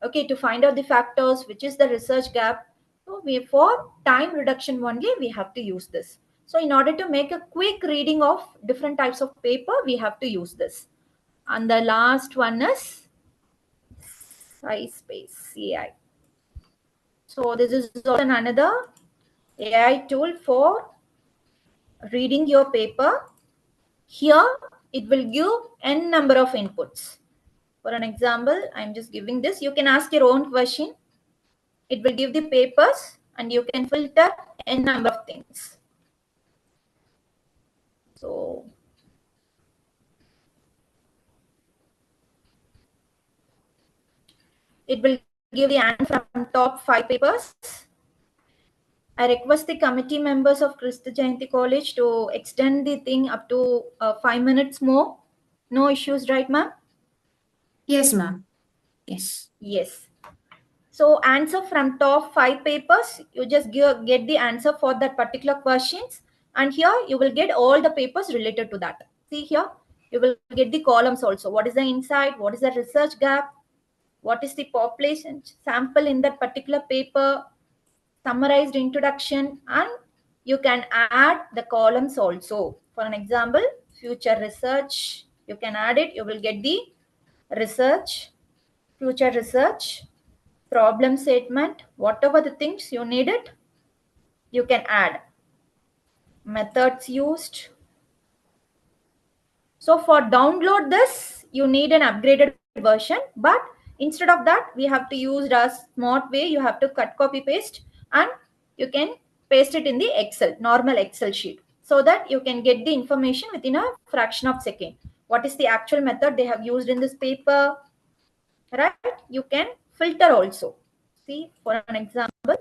okay, to find out the factors, which is the research gap. So for time reduction only, we have to use this. So in order to make a quick reading of different types of paper, we have to use this. And the last one is SciSpace AI. So this is also another AI tool for reading your paper. Here it will give n number of inputs. For an example, I'm just giving this. You can ask your own question. It will give the papers and you can filter n number of things. So it will give the answer from top 5 papers. I request the committee members of Krista Jayanti College to extend the thing up to 5 minutes more. No issues, right, ma'am? Yes, ma'am. Yes. Yes. So answer from top 5 papers, you just get the answer for that particular questions. And here you will get all the papers related to that. See here, you will get the columns also. What is the insight? What is the research gap? What is the population sample in that particular paper? Summarized introduction, and you can add the columns also. For an example, future research, you can add it. You will get the research, future research, problem statement, whatever the things you need it, you can add. Methods used. So for download this, you need an upgraded version, but instead of that, we have to use a smart way. You have to cut, copy, paste, and you can paste it in the Excel, normal Excel sheet, so that you can get the information within a fraction of a second. What is the actual method they have used in this paper, right? You can filter also. See, for an example,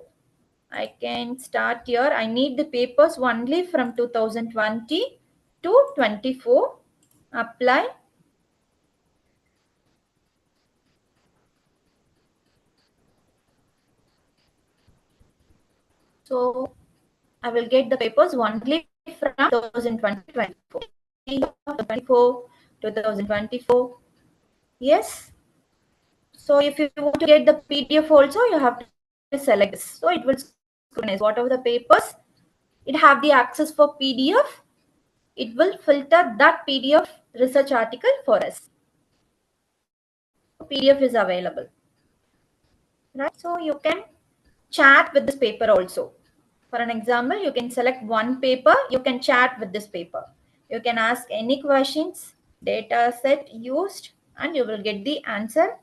I can start here. I need the papers only from 2020 to 24. Apply. So I will get the papers only from 2020-24. 2024. Yes. So if you want to get the PDF also, you have to select this. So it will scrutinize whatever the papers it have the access for PDF. It will filter that PDF research article for us. PDF is available, right? So you can chat with this paper also. For an example, you can select one paper, you can chat with this paper. You can ask any questions, data set used, and you will get the answer.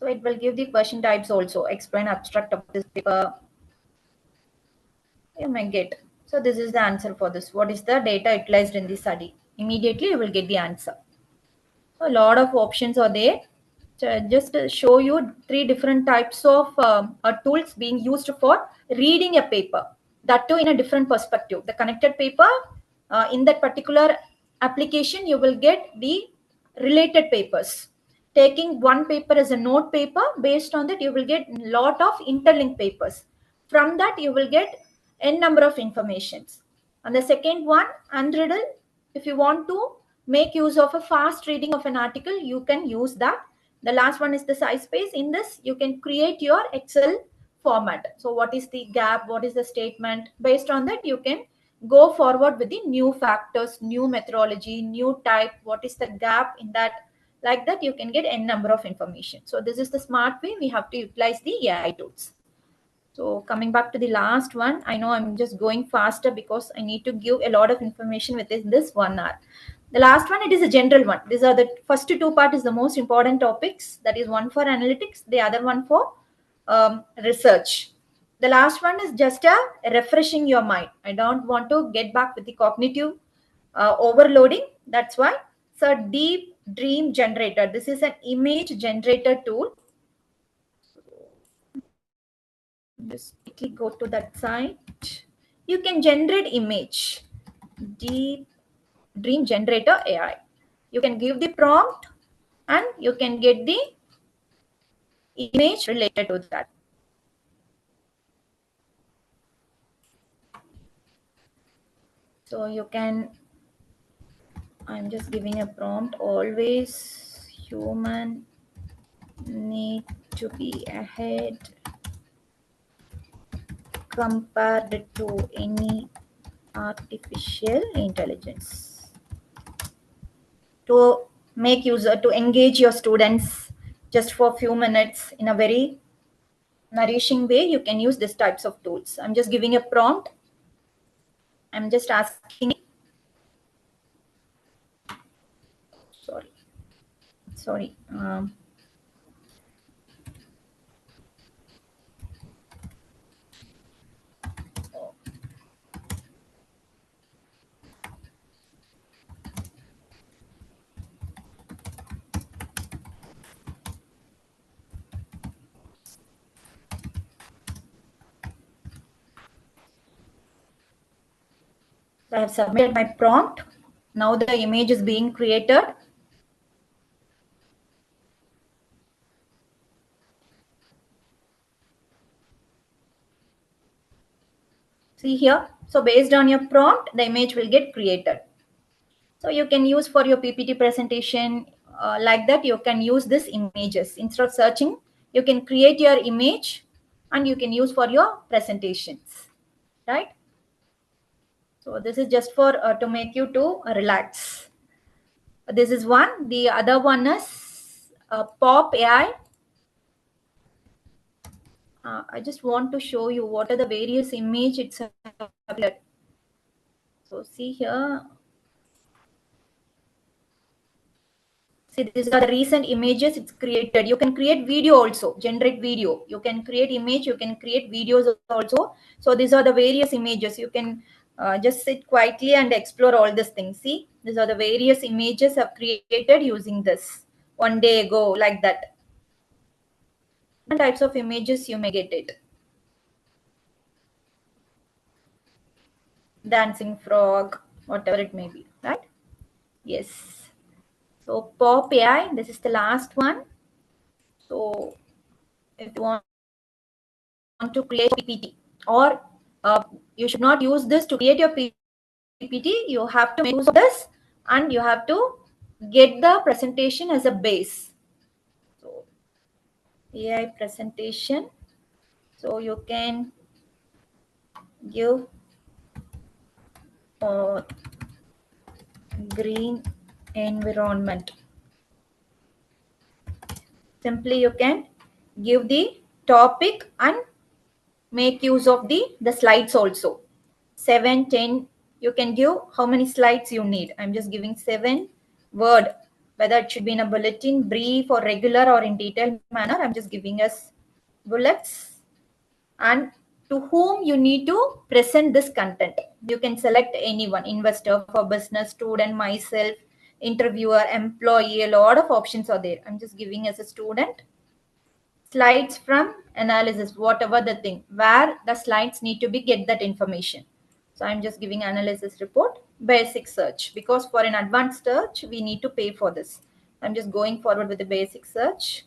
So it will give the question types also, explain abstract of this paper. You may get. So this is the answer for this. What is the data utilized in the study? Immediately you will get the answer. So a lot of options are there. So just to show you 3 different types of tools being used for reading a paper. That too in a different perspective. The connected paper, in that particular application, you will get the related papers. Taking one paper as a note paper, based on that, you will get a lot of interlinked papers. From that, you will get n number of informations. And the second one, Unreadable, if you want to make use of a fast reading of an article, you can use that. The last one is the size space. In this, you can create your Excel format. So what is the gap? What is the statement? Based on that, you can go forward with the new factors, new methodology, new type. What is the gap in that? Like that, you can get n number of information. So this is the smart way we have to utilize the AI tools. So coming back to the last one, I know I'm just going faster because I need to give a lot of information within this 1 hour. The last one, it is a general one. These are the first 2 part is the most important topics. That is one for analytics, the other one for research. The last one is just a refreshing your mind. I don't want to get back with the cognitive overloading. That's why. So Deep Dream Generator. This is an image generator tool. Just quickly go to that site. You can generate image. Deep Dream Generator AI. You can give the prompt and you can get the image related to that. So you can, I'm just giving a prompt, always human need to be ahead compared to any artificial intelligence to make user to engage your students just for a few minutes in a very nourishing way. You can use these types of tools. I'm just giving a prompt. I'm just asking. Sorry. I have submitted my prompt. Now the image is being created. See here. So based on your prompt, the image will get created. So you can use for your PPT presentation like that. You can use this images. Instead of searching, you can create your image and you can use for your presentations, right? So this is just for to make you to relax. This is one. The other one is Pop AI. I just want to show you what are the various image it's available. So see here. See, these are the recent images it's created. You can create video also, generate video. You can create image, you can create videos also. So these are the various images. You can just sit quietly and explore all these things. See, these are the various images I've created using this one day ago, like that. Different types of images you may get it. Dancing frog, whatever it may be, right? Yes. So Pop AI, this is the last one. So if you want to create PPT or you should not use this to create your PPT, you have to make use of this and you have to get the presentation as a base. So AI presentation. So you can give green environment. Simply you can give the topic and make use of the slides also. 7, 10, you can give how many slides you need. I'm just giving 7 word, whether it should be in a bulletin, brief or regular or in detailed manner. I'm just giving us bullets and to whom you need to present this content. You can select anyone, investor, for business, student, myself, interviewer, employee, a lot of options are there. I'm just giving as a student. Slides from analysis, whatever the thing, where the slides need to be get that information. So I'm just giving analysis report, basic search, because for an advanced search, we need to pay for this. I'm just going forward with the basic search.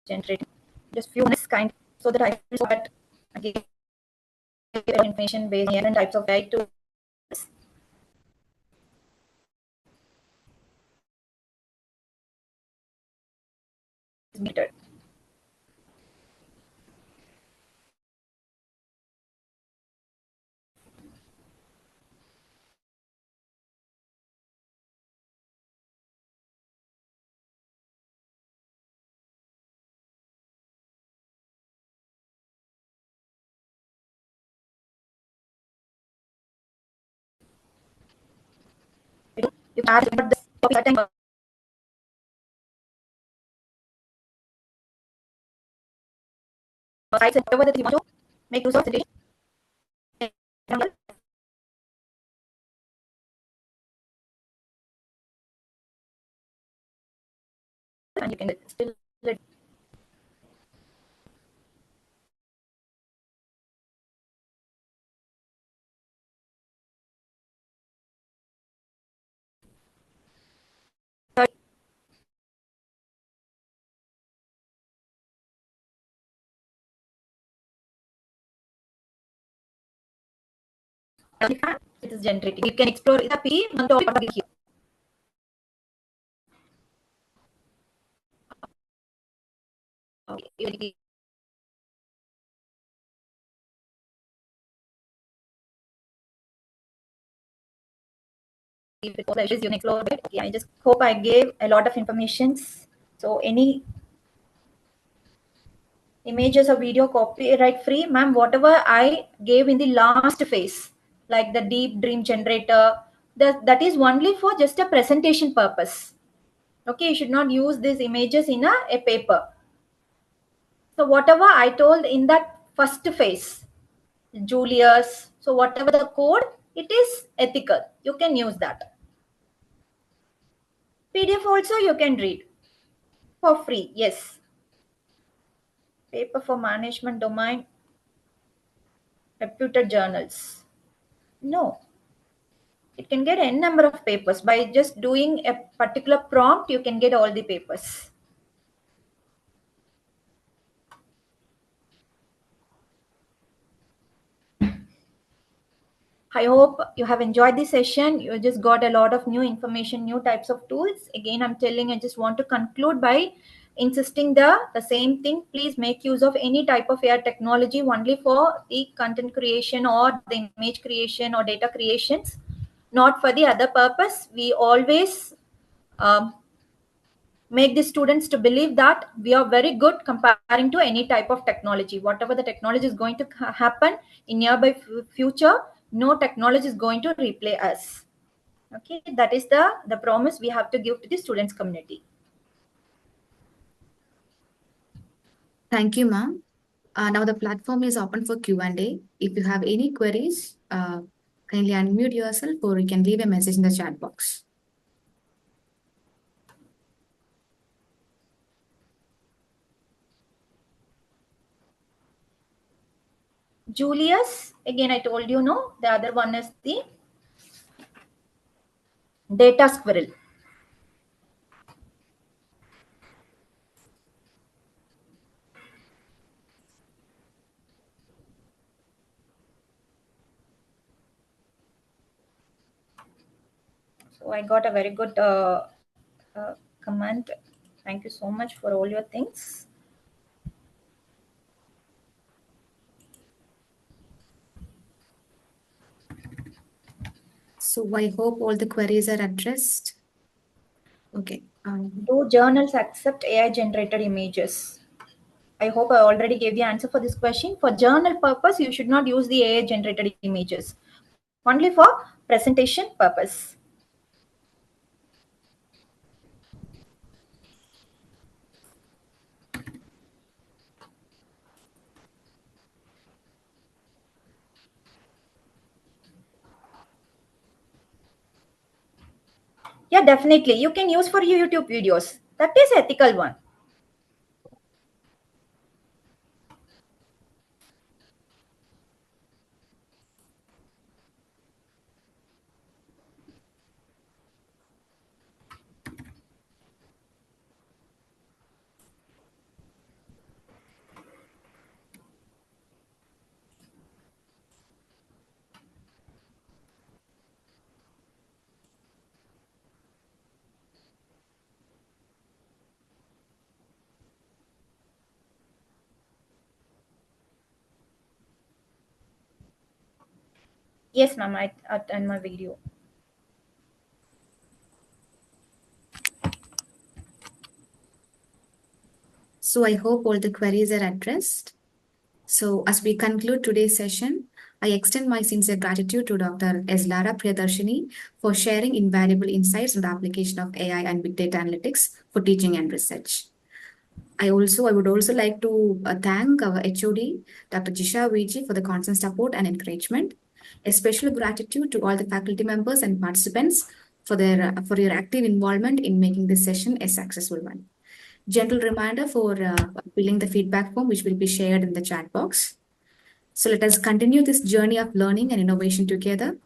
Generating just few minutes kind so that I will start give information based on different types of AI to meter. You can add the certain sites and whatever that you want to make use of the data. And you can still let It is generating. You can explore the P one topic here. Okay. If it was the issues you can explore it. Okay, I just hope I gave a lot of information. So any images or video copyright free, ma'am, whatever I gave in the last phase, like the deep dream generator, that is only for just a presentation purpose. Okay, you should not use these images in a paper. So whatever I told in that first phase, Julius, so whatever the code, it is ethical. You can use that. PDF also you can read for free. Yes. Paper for management domain, reputed journals. No. It can get n number of papers. By just doing a particular prompt, you can get all the papers. I hope you have enjoyed the session. You just got a lot of new information, new types of tools. Again, I'm telling, I just want to conclude by insisting the same thing. Please make use of any type of AI technology only for the content creation or the image creation or data creations, not for the other purpose. We always make the students to believe that we are very good comparing to any type of technology. Whatever the technology is going to happen in nearby future, no technology is going to replace us. Okay, that is the promise we have to give to the students community. Thank you, ma'am. Now the platform is open for Q&A. If you have any queries, kindly unmute yourself or you can leave a message in the chat box. Julius, again, I told you, no, the other one is the data squirrel. So I got a very good comment. Thank you so much for all your things. So I hope all the queries are addressed. Okay. Do journals accept AI generated images? I hope I already gave the answer for this question. For journal purpose, you should not use the AI generated images. Only for presentation purpose. Yeah, definitely. You can use for your YouTube videos. That is ethical one. Yes, ma'am, I attend my video. So I hope all the queries are addressed. So as we conclude today's session, I extend my sincere gratitude to Dr. Eslara Priyadarshini for sharing invaluable insights on the application of AI and big data analytics for teaching and research. I would also like to thank our HOD, Dr. Jisha Viji, for the constant support and encouragement. A special gratitude to all the faculty members and participants for your active involvement in making this session a successful one. Gentle reminder for filling the feedback form, which will be shared in the chat box. So let us continue this journey of learning and innovation together.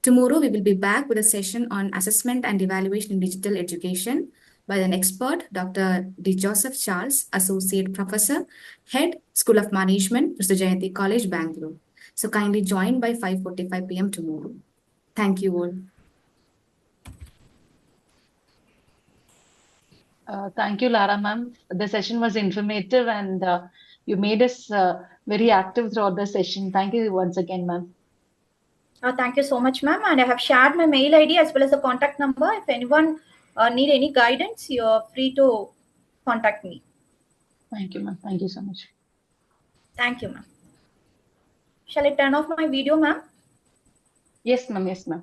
Tomorrow, we will be back with a session on assessment and evaluation in digital education by an expert, Dr. D. Joseph Charles, Associate Professor, Head, School of Management, Mr. Jayanti College, Bangalore. So kindly join by 5:45 p.m. tomorrow. Thank you all. Thank you, Lara ma'am. The session was informative and you made us very active throughout the session. Thank you once again, ma'am. Thank you so much, ma'am. And I have shared my mail ID as well as the contact number. If anyone need any guidance, you're free to contact me. Thank you, ma'am. Thank you so much. Thank you, ma'am. Shall I turn off my video, ma'am? Yes, ma'am. Yes, ma'am.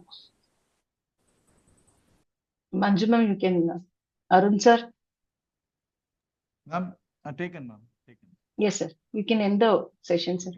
Manju ma'am, you can. Arun sir. Ma'am, taken, ma'am. Taken. Yes, sir. You can end the session, sir.